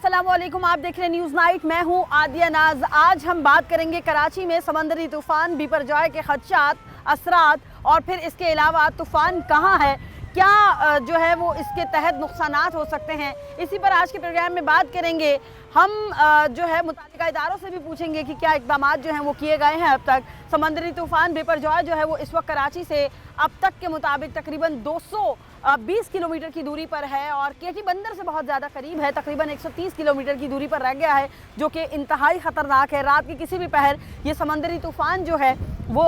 अस्सलामुअलैकुम, आप देख रहे हैं न्यूज़ नाइट। मैं हूं आदिया नाज। आज हम बात करेंगे कराची में समंदरी तूफ़ान बिपरजॉय के खदशात, असरात और फिर इसके अलावा तूफ़ान कहां है, क्या जो है वो इसके तहत नुकसानात हो सकते हैं। इसी पर आज के प्रोग्राम में बात करेंगे। हम जो है मुताल्लिका इदारों से भी पूछेंगे कि क्या इक़दाम जो हैं वो किए गए हैं अब तक। समंदरी तूफ़ान बिपरजॉय जो है वो इस वक्त कराची से अब तक के मुताबिक तकरीबन 220 किलोमीटर की दूरी पर है और केटी बंदर से बहुत ज़्यादा करीब है। तकरीबन 130 किलोमीटर की दूरी पर रह गया है, जो कि इंतहाई ख़तरनाक है। रात के किसी भी पहर ये समंदरी तूफ़ान जो है वो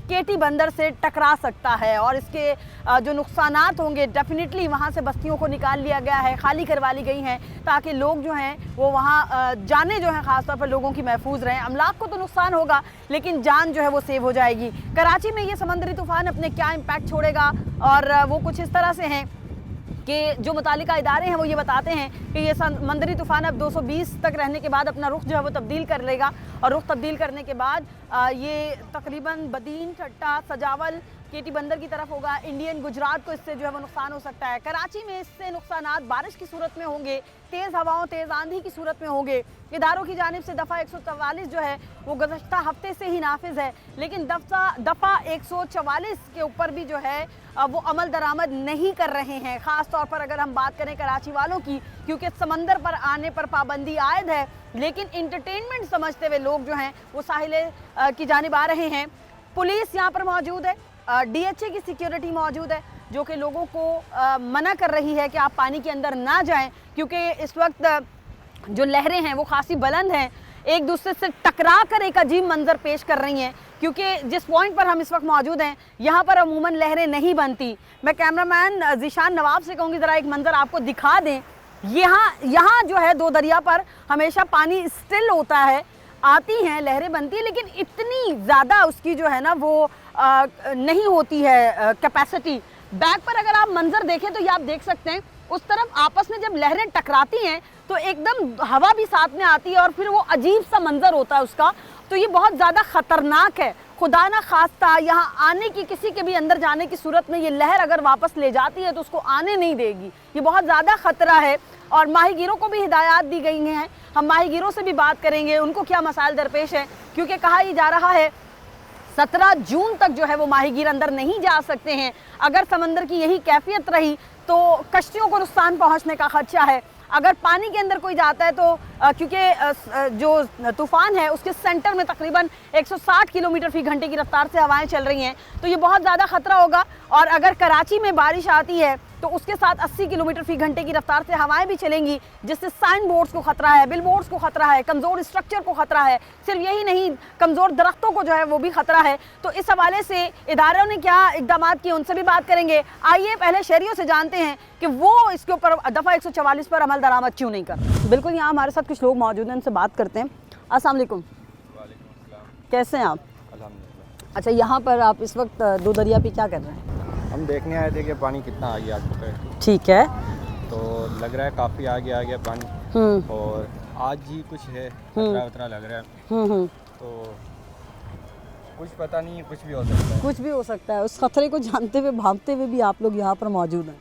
केटी बंदर से टकरा सकता है और इसके जो नुकसानात होंगे डेफिनेटली वहाँ से बस्तियों को निकाल लिया गया है, खाली करवा ली गई हैं ताकि लोग जो हैं वो वहाँ जाने जो है ख़ासतौर पर लोगों की महफूज रहें। अमलाक को तो नुकसान होगा लेकिन जान जो है वो सेव हो जाएगी। कराची में ये समंदरी तूफ़ान अपने क्या इम्पैक्ट छोड़ेगा और वो कुछ इस तरह से हैं कि जो मुतालिका इदारे हैं वो ये बताते हैं कि ये समंदरी तूफ़ान अब 220 तक रहने के बाद अपना रुख जो है वो तब्दील कर लेगा और रुख तब्दील करने के बाद ये तकरीबन बदीन, ठट्टा, सजावल, केटी बंदर की तरफ होगा। इंडियन गुजरात को इससे जो है वो नुकसान हो सकता है। कराची में इससे नुकसानात बारिश की सूरत में होंगे, तेज़ हवाओं, तेज़ आंधी की सूरत में होंगे। इदारों की जानिब से दफ़ा 144 जो है वो गुज़श्ता हफ्ते से ही नाफिज है, लेकिन दफ़ा 144 के ऊपर भी जो है वो अमल दरामद नहीं कर रहे हैं। ख़ास तौर पर अगर हम बात करें कराची वालों की, क्योंकि समंदर पर आने पर पाबंदी आयद है, लेकिन इंटरटेनमेंट समझते हुए लोग जो हैं वो साहिल की जानिब आ रहे हैं। पुलिस यहाँ पर मौजूद है, DHA की सिक्योरिटी मौजूद है जो कि लोगों को मना कर रही है कि आप पानी के अंदर ना जाएं, क्योंकि इस वक्त जो लहरें हैं वो खासी बुलंद हैं, एक दूसरे से टकरा कर एक अजीब मंजर पेश कर रही हैं। क्योंकि जिस पॉइंट पर हम इस वक्त मौजूद हैं यहाँ पर अमूमन लहरें नहीं बनती। मैं कैमरामैन ज़ीशान नवाब से कहूँगी ज़रा एक मंजर आपको दिखा दें। यहाँ जो है दो दरिया पर हमेशा पानी स्टिल होता है, आती हैं लहरें बनती है, लेकिन इतनी ज़्यादा उसकी जो है ना वो नहीं होती है कैपेसिटी। बैक पर अगर आप मंजर देखें तो ये आप देख सकते हैं उस तरफ आपस में जब लहरें टकराती हैं तो एकदम हवा भी साथ में आती है और फिर वो अजीब सा मंजर होता है उसका। तो ये बहुत ज़्यादा ख़तरनाक है। खुदा ना खास्ता यहाँ आने की, किसी के भी अंदर जाने की सूरत में ये लहर अगर वापस ले जाती है तो उसको आने नहीं देगी। ये बहुत ज़्यादा ख़तरा है और माहीगीरों को भी हिदायत दी गई हैं। हम माहीगीरों से भी बात करेंगे उनको क्या मसाइल दरपेश है, क्योंकि कहा ही जा रहा है 17 जून तक जो है वो माहीगीर अंदर नहीं जा सकते हैं। अगर समंदर की यही कैफियत रही तो कश्तियों को नुकसान पहुंचने का खदशा है। अगर पानी के अंदर कोई जाता है तो क्योंकि जो तूफ़ान है उसके सेंटर में तकरीबन 160 किलोमीटर फ़ी घंटे की रफ्तार से हवाएं चल रही हैं, तो ये बहुत ज़्यादा ख़तरा होगा। और अगर कराची में बारिश आती है तो उसके साथ 80 किलोमीटर फ़ी घंटे की रफ्तार से हवाएं भी चलेंगी, जिससे साइन बोर्ड्स को ख़तरा है, बिल बोर्ड्स को ख़तरा है, कमज़ोर स्ट्रक्चर को ख़तरा है। सिर्फ यही नहीं, कमज़ोर दरख्तों को जो है वो भी ख़तरा है। तो इस हवाले से इदारों ने क्या इक़दाम किए उनसे भी बात करेंगे। आइए पहले शहरियों से जानते हैं कि वो इसके ऊपर दफ़ा 144 पर अमल दरामद क्यों नहीं कर रहे। बिल्कुल, यहाँ हमारे साथ कुछ लोग मौजूद हैं, उनसे बात करते हैं। अस्सलाम वालेकुम। कैसे हैं आप? अल्हम्दुलिल्लाह। अच्छा, यहाँ पर आप इस वक्त दो दरिया पे क्या कर रहे हैं? हम देखने आए थे कि पानी कितना आ गया आज पे। ठीक है। तो लग रहा है काफ़ी आगे आ गया पानी और आज ही कुछ है खतरा लग रहा है। तो कुछ पता नहीं, कुछ भी हो सकता है। कुछ भी हो सकता है। उस खतरे को जानते हुए, भांपते हुए भी आप लोग यहाँ पर मौजूद हैं?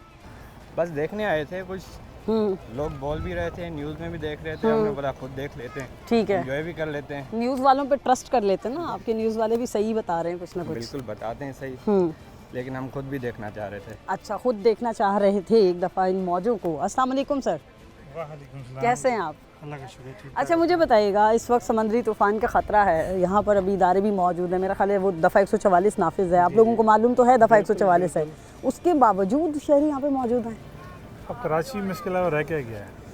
बस देखने आए थे। कुछ लोग बोल भी रहे थे, न्यूज़ में भी देख रहे थे, हमने बोला खुद देख लेते हैं। ठीक है, एंजॉय भी कर लेते हैं। न्यूज़ वालों पे ट्रस्ट कर लेते हैं ना, आपके न्यूज़ वाले भी सही बता रहे हैं कुछ ना कुछ। बिल्कुल बताते हैं सही, लेकिन हम खुद भी देखना चाह रहे थे। अच्छा, खुद देखना चाह रहे थे एक दफ़ा इन मौजों को। अस्सलाम वालेकुम सर। वालेकुम सलाम। कैसे हैं आप? अल्लाह का शुक्र। अच्छा, मुझे बताइएगा, इस वक्त समंदरी तूफ़ान का ख़तरा है, यहाँ पर अभी इदारे भी मौजूद हैं, मेरा ख्याल है वो दफ़ा 144 नाफिज है, आप लोगों को मालूम तो है दफ़ा 144 है, उसके बावजूद शहरी यहाँ पे मौजूद हैं। अब कराची में इसके अलावा रह क्या गया है?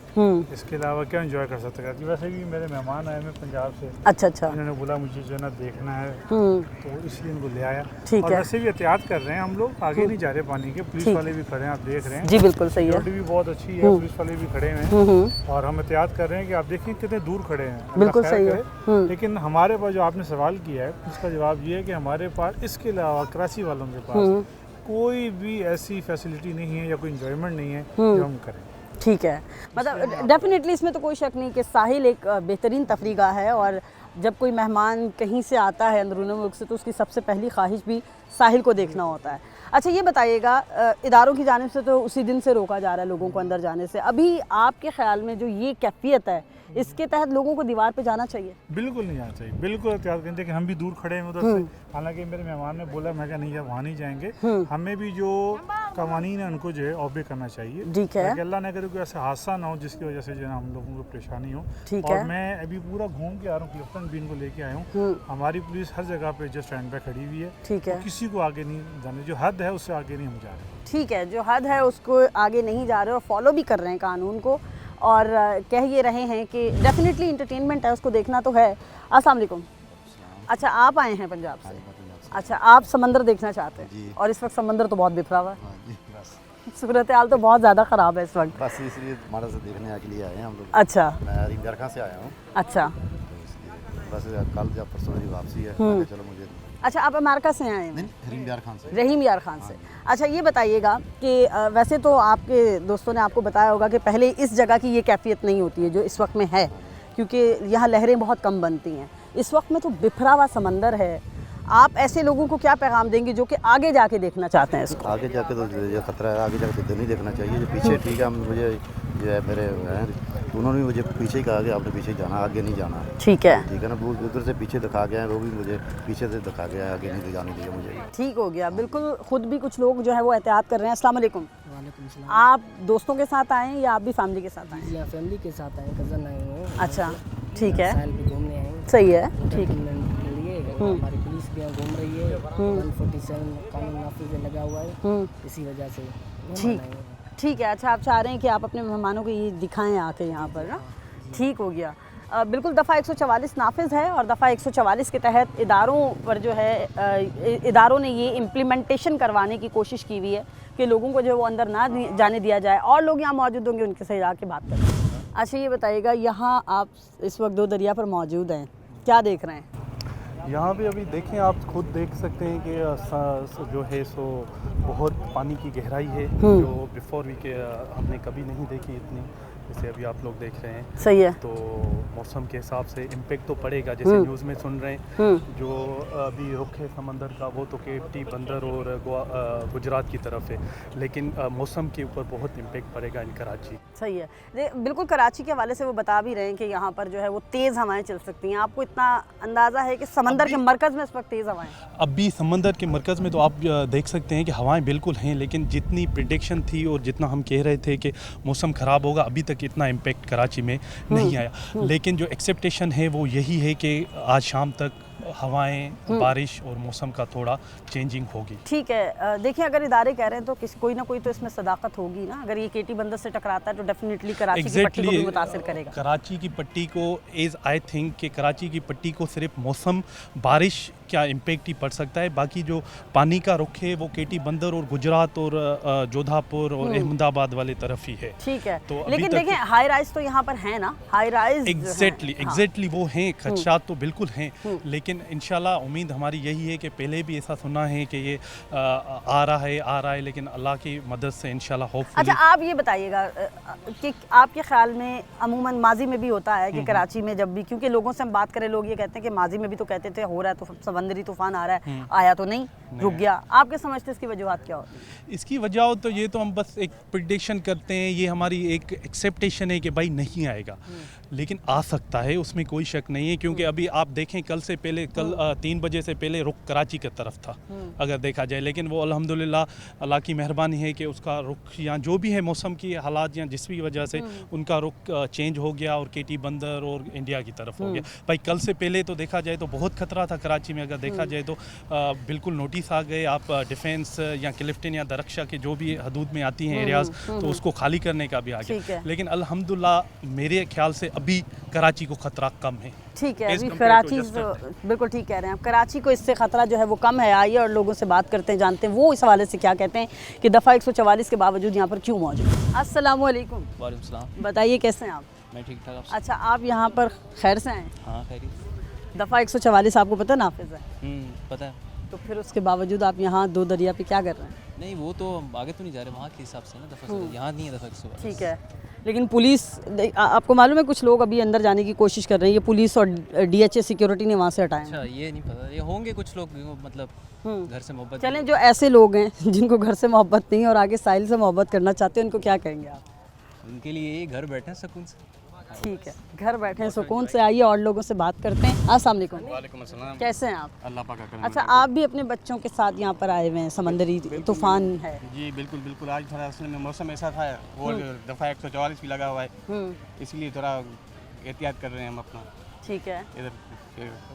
इसके अलावा क्या एंजॉय कर सकते हैं? वैसे भी मेरे मेहमान आए हैं पंजाब से। अच्छा। इन्होंने बोला मुझे जो है ना देखना है, तो इसलिए इनको ले आया। ठीक और है। वैसे भी एहतियात कर रहे हैं हम लोग, आगे नहीं जा रहे पानी के। पुलिस वाले भी खड़े हैं, आप देख रहे हैं। जी बिल्कुल सही है। भी बहुत अच्छी है, पुलिस वाले भी खड़े हैं और हम एहतियात कर रहे हैं कि आप देखिए कितने दूर खड़े हैं। बिल्कुल सही है। लेकिन हमारे पास जो आपने सवाल किया है उसका जवाब ये है कि हमारे पास इसके अलावा कराची वालों के पास कोई भी ऐसी फैसिलिटी नहीं है या कोई इंजॉयमेंट नहीं है जो हम करें। ठीक है, मतलब डेफिनेटली इसमें तो कोई शक नहीं कि साहिल एक बेहतरीन तफरीगाह है और जब कोई मेहमान कहीं से आता है अंदरूनी मुल्क से तो उसकी सबसे पहली ख्वाहिश भी साहिल को देखना होता है। अच्छा ये बताइएगा, इदारों की जानिब से तो उसी दिन से रोका जा रहा है लोगों को अंदर जाने से, अभी आपके ख्याल में जो ये कैफियत है इसके तहत लोगों को दीवार पे जाना चाहिए? बिल्कुल नहीं जाना चाहिए, बिल्कुल एहतियात करें। देखिए हम भी दूर खड़े हैं उधर से, हालांकि मेरे मेहमान ने बोला, मैं कहा नहीं यार वहाँ नहीं जाएंगे, हमें भी जो कवानीन है उनको जो है ऑबे करना चाहिए। ठीक है, ताकि अल्लाह न करे कोई ऐसा हादसा ना हो जिसकी वजह से जो है हम लोगों को परेशानी हो। ठीक और है। मैं अभी पूरा घूम के आ रहा हूँ, क्लिफ्टन बीन को लेके आया हूँ। हमारी पुलिस हर जगह पे जो स्टैंड पे खड़ी हुई है, ठीक है, तो किसी को आगे नहीं जाने, जो हद है उससे आगे नहीं हम जा रहे। ठीक है, जो हद है उसको आगे नहीं जा रहे और फॉलो भी कर रहे हैं कानून को, और कह ये रहे हैं कि डेफिनेटली इंटरटेनमेंट है, उसको देखना तो है। अस्सलाम वालेकुम। अच्छा आप आए हैं पंजाब से? अच्छा, आप समंदर देखना चाहते हैं और इस वक्त समंदर तो बहुत बिखरा हुआ है, सूरत हाल तो बहुत ज़्यादा ख़राब है इस वक्त। बस इसलिए हमारा से देखने के लिए आए हैं हम लोग। अच्छा, मैं रिंगर खां से आया हूँ, अच्छा, तो इसलिए बस कल या परसों मेरी वापसी है, मैं कहा चलो मुझे अच्छा आप अमेरिका से आए हैं? नहीं रहीम यार खान से। रहीम यार खान से। अच्छा ये बताइएगा कि वैसे तो आपके दोस्तों ने आपको बताया होगा कि पहले इस जगह की ये कैफियत नहीं होती है जो इस वक्त में है, क्योंकि यहाँ लहरें बहुत कम बनती हैं। इस वक्त में तो बिखरा हुआ समंदर है, आप ऐसे लोगों को क्या पैगाम देंगे जो कि आगे जाके देखना चाहते हैं इसको? आगे जाके तो ये खतरा है, आगे जाके तो दिल नहीं देखना चाहिए। जो पीछे ठीक है, मुझे जो है मेरे हैं उन्होंने भी मुझे पीछे ही कहा कि आपने पीछे जाना, आगे नहीं जाना। ठीक है, ठीक है ना, वो उधर से पीछे दिखा गया है, वो भी मुझे पीछे से दिखा गया है, आगे नहीं जाने दिया मुझे। ठीक हो गया, बिल्कुल। खुद भी कुछ लोग जो है वो एहतियात कर रहे हैं। अस्सलाम वालेकुम। वालेकुम सलाम। आप दोस्तों के साथ आए हैं या आप भी फैमिली के साथ आए हैं? या फैमिली के साथ आए, कज़न आए हुए हैं। अच्छा, ठीक है, साल भी घूमने आए हैं। सही है, ठीक है। एंटरटेनमेंट के लिए हमारी पुलिस भी यहाँ घूम रही है, 147 कानून नाफिज लगा हुआ है, इसी वजह से ठीक, ठीक है। अच्छा आप चाह रहे हैं कि आप अपने मेहमानों को ये दिखाएं आके यहाँ पर ना? ठीक हो गया। बिल्कुल, दफ़ा 144 नाफिज है और दफ़ा 144 के तहत इदारों पर जो है इदारों ने ये इम्प्लीमेंटेशन करवाने की कोशिश की हुई है कि लोगों को जो है वो अंदर ना जाने दिया जाए, और लोग यहाँ मौजूद होंगे उनके से जाके बात करें। अच्छा ये बताइएगा, यहाँ आप इस वक्त दो दरिया पर मौजूद हैं, क्या देख रहे हैं? यहाँ पे अभी देखें, आप खुद देख सकते हैं कि जो है सो बहुत पानी की गहराई है, जो बिफोर वी के हमने कभी नहीं देखी इतनी, जैसे अभी आप लोग देख रहे हैं। सही है। तो मौसम के हिसाब से इम्पेक्ट तो पड़ेगा, जैसे न्यूज़ में सुन रहे हैं जो अभी रुख है समंदर का वो तो केटी बंदर और गुजरात की तरफ है, लेकिन मौसम के ऊपर बहुत इम्पेक्ट पड़ेगा इन कराची। सही है, बिल्कुल। कराची के हवाले से वो बता भी रहे हैं कि यहाँ पर जो है वो तेज़ हवाएं चल सकती हैं। आपको इतना अंदाज़ा है कि समंदर के मरकज़ में इस वक्त तेज़ हवाएं? अभी समंदर के मरकज़ में तो आप देख सकते हैं कि हवाएं बिल्कुल हैं, लेकिन जितनी प्रिडिक्शन थी और जितना हम कह रहे थे कि मौसम ख़राब होगा, अभी तक इतना इम्पेक्ट कराची में नहीं आया। लेकिन जो एक्सेप्टेशन है वो यही है कि आज शाम तक हवाएं, बारिश और मौसम का थोड़ा चेंजिंग होगी। ठीक है। देखिए, अगर इदारे कह रहे हैं तो किसी कोई ना कोई तो इसमें सदाकत होगी ना। अगर ये केटी बंदर से टकराता है तो डेफिनेटली कराची की पट्टी को भी मुतासिर करेगा। कराची की पट्टी को आई थिंक कि कराची की पट्टी को सिर्फ मौसम, बारिश क्या इम्पेक्ट ही पड़ सकता है, बाकी जो पानी का रुख है वो केटी बंदर और गुजरात और जोधापुर और अहमदाबाद वाले तरफ ही है। ठीक है, तो लेकिन देखें हाई राइज तो यहाँ पर है ना, हाई राइज एग्जैक्टली वो हैं, खदशात तो बिल्कुल हैं, लेकिन इंशाल्लाह उम्मीद हमारी यही है कि पहले भी ऐसा सुना है कि ये आ रहा है, लेकिन अल्लाह की मदद से इंशाल्लाह होपफुली। अच्छा आप ये बताइएगा कि आपके ख्याल में अमूमन माजी में भी होता है कि कराची में जब भी, क्योंकि लोगों से हम बात करें लोग ये कहते हैं कि माजी में भी तो कहते थे हो रहा है, तो समंदरी तूफान आ रहा है, आया तो नहीं, रुक गया। आपके समझते इसकी वजूहत क्या होती है? इसकी वजह तो ये तो हम बस एक प्रिडिक्शन करते हैं, ये हमारी एक एक्सेप्टेशन है कि भाई नहीं आएगा, लेकिन आ सकता है, उसमें कोई शक नहीं है। क्योंकि अभी आप देखें कल 3 बजे से पहले रुख कराची की तरफ था अगर देखा जाए, लेकिन वो अल्हम्दुलिल्लाह अल्लाह की मेहरबानी है कि उसका रुख या जो भी है मौसम की हालात या जिस भी वजह से उनका रुख चेंज हो गया और केटी बंदर और इंडिया की तरफ हो गया। भाई कल से पहले तो देखा जाए तो बहुत खतरा था कराची में, अगर देखा जाए तो बिल्कुल नोटिस आ गए, आप डिफेंस या क्लिफ्टन या दरख्शा के जो भी हदूद में आती हैं एरियाज़, तो उसको खाली करने का भी आ गया। लेकिन अल्हम्दुलिल्लाह मेरे ख्याल से अभी कराची को खतरा कम है। ठीक है, अभी कराची बिल्कुल ठीक कह रहे हैं आप, कराची को इससे ख़तरा जो है वो कम है। आइए और लोगों से बात करते हैं, जानते हैं वो इस हवाले से क्या कहते हैं कि दफ़ा 144 के बावजूद यहाँ पर क्यों मौजूद है। अस्सलाम वालेकुम। वालेकुम सलाम। बताइए कैसे हैं आप? मैं ठीक ठाक। अच्छा आप यहाँ पर खैर से आए? हाँ खैर। दफ़ा 144 आपको पता नाफिज है? पता है। तो फिर उसके बावजूद आप यहाँ दो दरिया पे क्या कर रहे हैं? नहीं वो तो आगे तो नहीं जा रहे, वहाँ के हिसाब से ना दफ़ा यहाँ नहीं है दफ़ा 144। ठीक है, लेकिन पुलिस आपको मालूम है कुछ लोग अभी अंदर जाने की कोशिश कर रहे हैं, ये पुलिस और डीएचए सिक्योरिटी ने वहाँ से हटाए हैं। अच्छा ये नहीं पता, ये होंगे कुछ लोग जो मतलब घर से मोहब्बत चलें, जो ऐसे लोग हैं जिनको घर से मोहब्बत नहीं है और आगे साहिल से मोहब्बत करना चाहते हैं, उनको क्या कहेंगे आप? उनके लिए ये घर बैठे हैं सुकून से। ठीक है, घर बैठे हैं सुकून से। आइए और लोगों से बात करते हैं। अस्सलाम वालेकुम। वालेकुम अस्सलाम। कैसे हैं आप? अल्लाह पाक का करम। अच्छा, आप भी अपने बच्चों के साथ यहाँ पर आए हुए हैं, समंदरी तूफान है। जी बिल्कुल बिल्कुल, आज थोड़ा असल में मौसम ऐसा था और दफ़ा 144 भी लगा हुआ है, इसलिए थोड़ा एहतियात कर रहे हैं हम अपना। ठीक है, इधर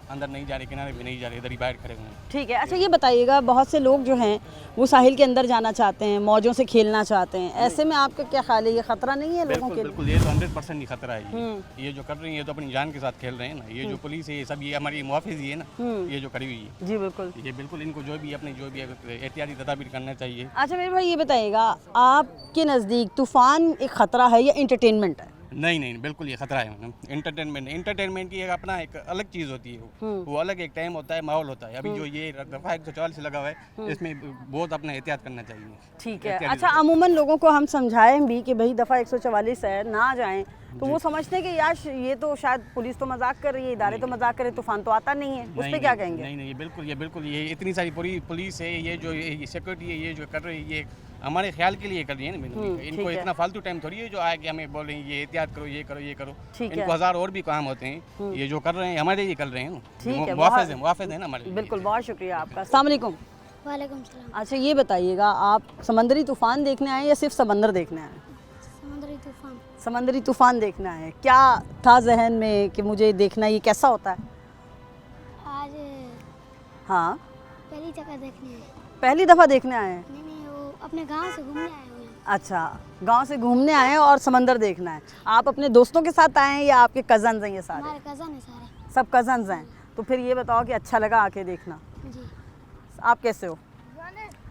अंदर नहीं जा रहे, किनारे भी नहीं जा रहे, इधर ही बाहर खड़े हुए हैं। ठीक है। अच्छा ये बताइएगा, बहुत से लोग जो हैं वो साहिल के अंदर जाना चाहते हैं, मौजों से खेलना चाहते हैं, ऐसे में आपका क्या ख्याल है, ये खतरा नहीं है लोगों के लिए? बिल्कुल, ये तो 100% ही खतरा है। ये जो कर रही है ये तो अपनी जान के साथ खेल रहे हैं ना। ये जो पुलिस है ये सब, ये हमारी मुआफिज ही है ना, ये जो खड़ी हुई है। जी बिल्कुल। ये बिल्कुल इनको जो भी एहतियाती तदाबीर करना चाहिए। अच्छा मेरे भाई ये बताइएगा, आपके नज़दीक तूफान एक ख़तरा है या इंटरटेनमेंट है? नहीं नहीं, बिल्कुल ये खतरा है। इंटरटेनमेंट की एक अपना एक अलग चीज़ होती है, वो अलग एक टाइम होता है, माहौल होता है। अभी जो ये दफ़ा 144 लगा हुआ है, इसमें बहुत अपना एहतियात करना चाहिए। ठीक है। अच्छा, अमूमन लोगों को हम समझाएं भी कि भाई दफ़ा 144 है, ना जाएं, तो वो समझते हैं कि यार ये तो शायद पुलिस तो मजाक कर रही है, इदारे तो मजाक कर रहे, तूफान तो आता नहीं है, उस पर क्या कहेंगे? नहीं, ये बिल्कुल ये इतनी सारी पूरी पुलिस है, ये जो सिक्योरिटी है, ये जो कर रही है, ये हमारे ख्याल के लिए कर रही है ना। इनको इतना फालतू टाइम थोड़ी है जो आए कि हमें बोल रहे हैं ये एहतियात करो, ये करो, ये करो। इनको हजार और भी काम होते हैं, ये जो कर रहे हैं हमारे लिए कर रहे हैं। ठीक है, मुआफिज है ना हमारे। बिल्कुल, बहुत शुक्रिया आपका। अस्सलाम वालेकुम। वालेकुम सलाम। अच्छा ये बताइएगा, आप समंदरी तूफान देखने आए या सिर्फ समंदर देखने आए? समुद्री तूफान। समंदरी तूफान देखना है। क्या था जहन में कि मुझे देखना, ये कैसा होता है? आज हाँ, पहली जगह देखने आए। पहली दफ़ा देखने आए हैं? नहीं, वो अपने गांव से घूमने आए हुए हैं। अच्छा, गांव से घूमने आए हैं और समंदर देखना है। आप अपने दोस्तों के साथ आए हैं या आपके कज़न्स हैं ये सारे? हमारे कज़न है सारे। सब कज़न्स हैं। तो फिर ये बताओ कि अच्छा लगा आके देखना? जी। आप कैसे हो?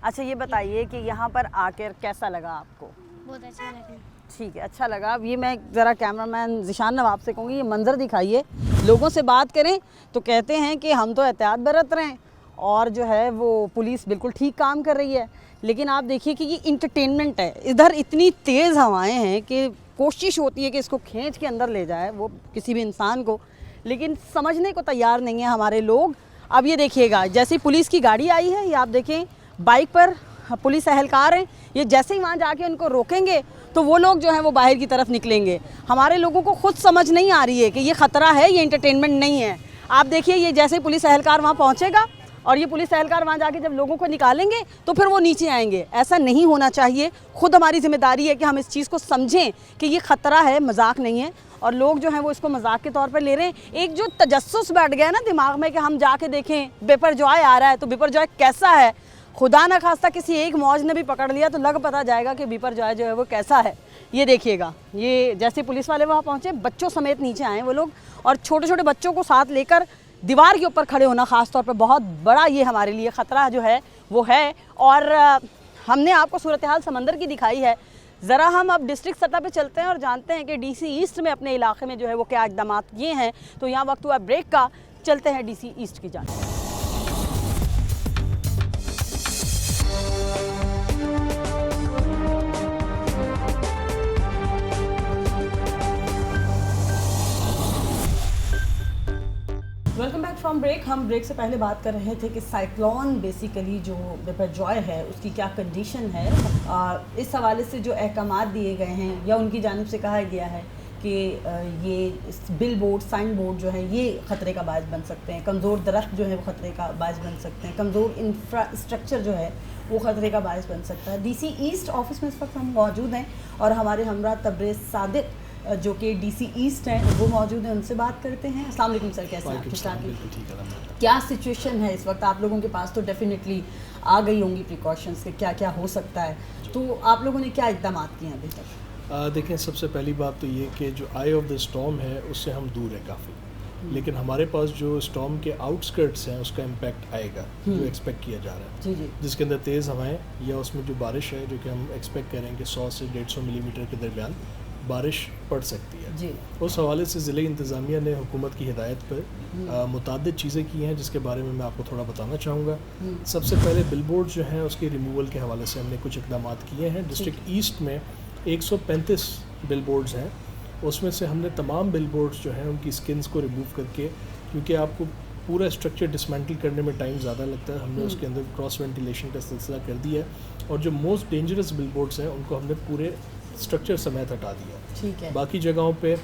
अच्छा ये बताइए कि यहाँ पर आकर कैसा लगा आपको? बहुत अच्छा लगा। ठीक है, अच्छा लगा। अब ये मैं ज़रा कैमरामैन ज़िशान नवाब से कहूँगी, ये मंज़र दिखाइए, लोगों से बात करें तो कहते हैं कि हम तो एहतियात बरत रहे हैं और जो है वो पुलिस बिल्कुल ठीक काम कर रही है, लेकिन आप देखिए कि ये इंटरटेनमेंट है। इधर इतनी तेज़ हवाएं हैं कि कोशिश होती है कि इसको खींच के अंदर ले जाए वो किसी भी इंसान को, लेकिन समझने को तैयार नहीं है हमारे लोग। अब ये देखिएगा, जैसे पुलिस की गाड़ी आई है, ये आप देखें बाइक पर पुलिस एहलकार हैं, ये जैसे ही वहाँ जाके उनको रोकेंगे तो वो लोग जो हैं वो बाहर की तरफ निकलेंगे। हमारे लोगों को खुद समझ नहीं आ रही है कि ये ख़तरा है, ये इंटरटेनमेंट नहीं है। आप देखिए, ये जैसे पुलिस एहलकार वहाँ पहुँचेगा और ये पुलिस एहलकार वहाँ जाके जब लोगों को निकालेंगे तो फिर वो नीचे आएंगे। ऐसा नहीं होना चाहिए। खुद हमारी जिम्मेदारी है कि हम इस चीज़ को समझें कि ये ख़तरा है, मजाक नहीं है, और लोग जो हैं वो इसको मजाक के तौर पर ले रहे हैं। एक जो तजस्सुस बैठ गया ना दिमाग में कि हम जाके देखें बेपरजॉय आ रहा है तो बेपरजॉय कैसा है, खुदा न खास्ता किसी एक मौज ने भी पकड़ लिया तो लग पता जाएगा कि बेपरजॉय जो है वो कैसा है। ये देखिएगा, ये जैसे पुलिस वाले वहाँ पहुँचे, बच्चों समेत नीचे आए वो लोग, और छोटे छोटे बच्चों को साथ लेकर दीवार के ऊपर खड़े होना ख़ास तौर पर बहुत बड़ा ये हमारे लिए ख़तरा जो है वो है। और हमने आपको सूरत हाल समंदर की दिखाई है। ज़रा हम अब डिस्ट्रिक्ट सतह पे चलते हैं और जानते हैं कि डीसी ईस्ट में अपने इलाके में जो है वो क्या इक़दाम किए हैं। तो यहाँ वक्त हुआ ब्रेक का, चलते हैं डीसी ईस्ट की जानिब। Welcome back from break. हम ब्रेक से पहले बात कर रहे थे कि साइक्लोन बेसिकली जो बिपरजॉय है उसकी क्या कंडीशन है। इस हवाले से जो अहकामात दिए गए हैं या उनकी जानिब से कहा गया है कि ये बिल बोर्ड, साइन बोर्ड जो है ये ख़तरे का बायस बन सकते हैं, कमज़ोर दरख्त जो है वो ख़तरे का बायस बन सकते हैं, कमज़ोर इंफ्रास्ट्रक्चर जो है वो ख़तरे का बायस बन सकता है। डीसी ईस्ट ऑफिस में इस वक्त हम मौजूद हैं और हमारे हमरा तब्रेज़ सादिक जो कि डीसी ईस्ट हैं वो मौजूद हैं, उनसे बात करते हैं। अस्सलाम वालेकुम सर, कैसे हैं आप? क्या सिचुएशन है इस वक्त आप लोगों के पास? तो डेफिनेटली आ गई होंगी प्रिकॉशंस के क्या क्या हो सकता है, तो आप लोगों ने क्या इक़दाम किए हैं अभी तक? देखें, सबसे पहली बात तो ये कि जो आई ऑफ द स्टॉर्म है उससे हम दूर हैं काफ़ी, लेकिन हमारे पास जो स्टॉर्म के आउटस्कर्ट्स हैं उसका इम्पैक्ट आएगा जो एक्सपेक्ट किया जा रहा है। जी जी। जिसके अंदर तेज़ हवाएं या उसमें जो बारिश है जो कि हम एक्सपेक्ट करेंगे 100 से 150 मिलीमीटर के दरमियान बारिश पड़ सकती है जी। उस हवाले से ज़िले इंतज़ामिया ने हुकूमत की हिदायत पर मुताद्दिद चीज़ें की हैं जिसके बारे में मैं आपको थोड़ा बताना चाहूँगा। सबसे पहले बिलबोर्ड जो हैं उसके रिमूवल के हवाले से हमने कुछ इक़दाम किए हैं। डिस्ट्रिक्ट ईस्ट में 135 बिल बोर्ड्स हैं, उसमें से हमने तमाम बिल बोर्ड्स जो हैं उनकी स्किन्स को रिमूव करके, क्योंकि आपको पूरा स्ट्रक्चर डिसमेंटल करने में टाइम ज़्यादा लगता है, हमने उसके अंदर क्रॉस वेंटिलेशन का सिलसिला कर दिया है और जो मोस्ट डेंजरस बिल बोर्ड्स हैं उनको हमने पूरे स्ट्रक्चर समेत हटा दिया। ठीक है। बाकी जगहों पे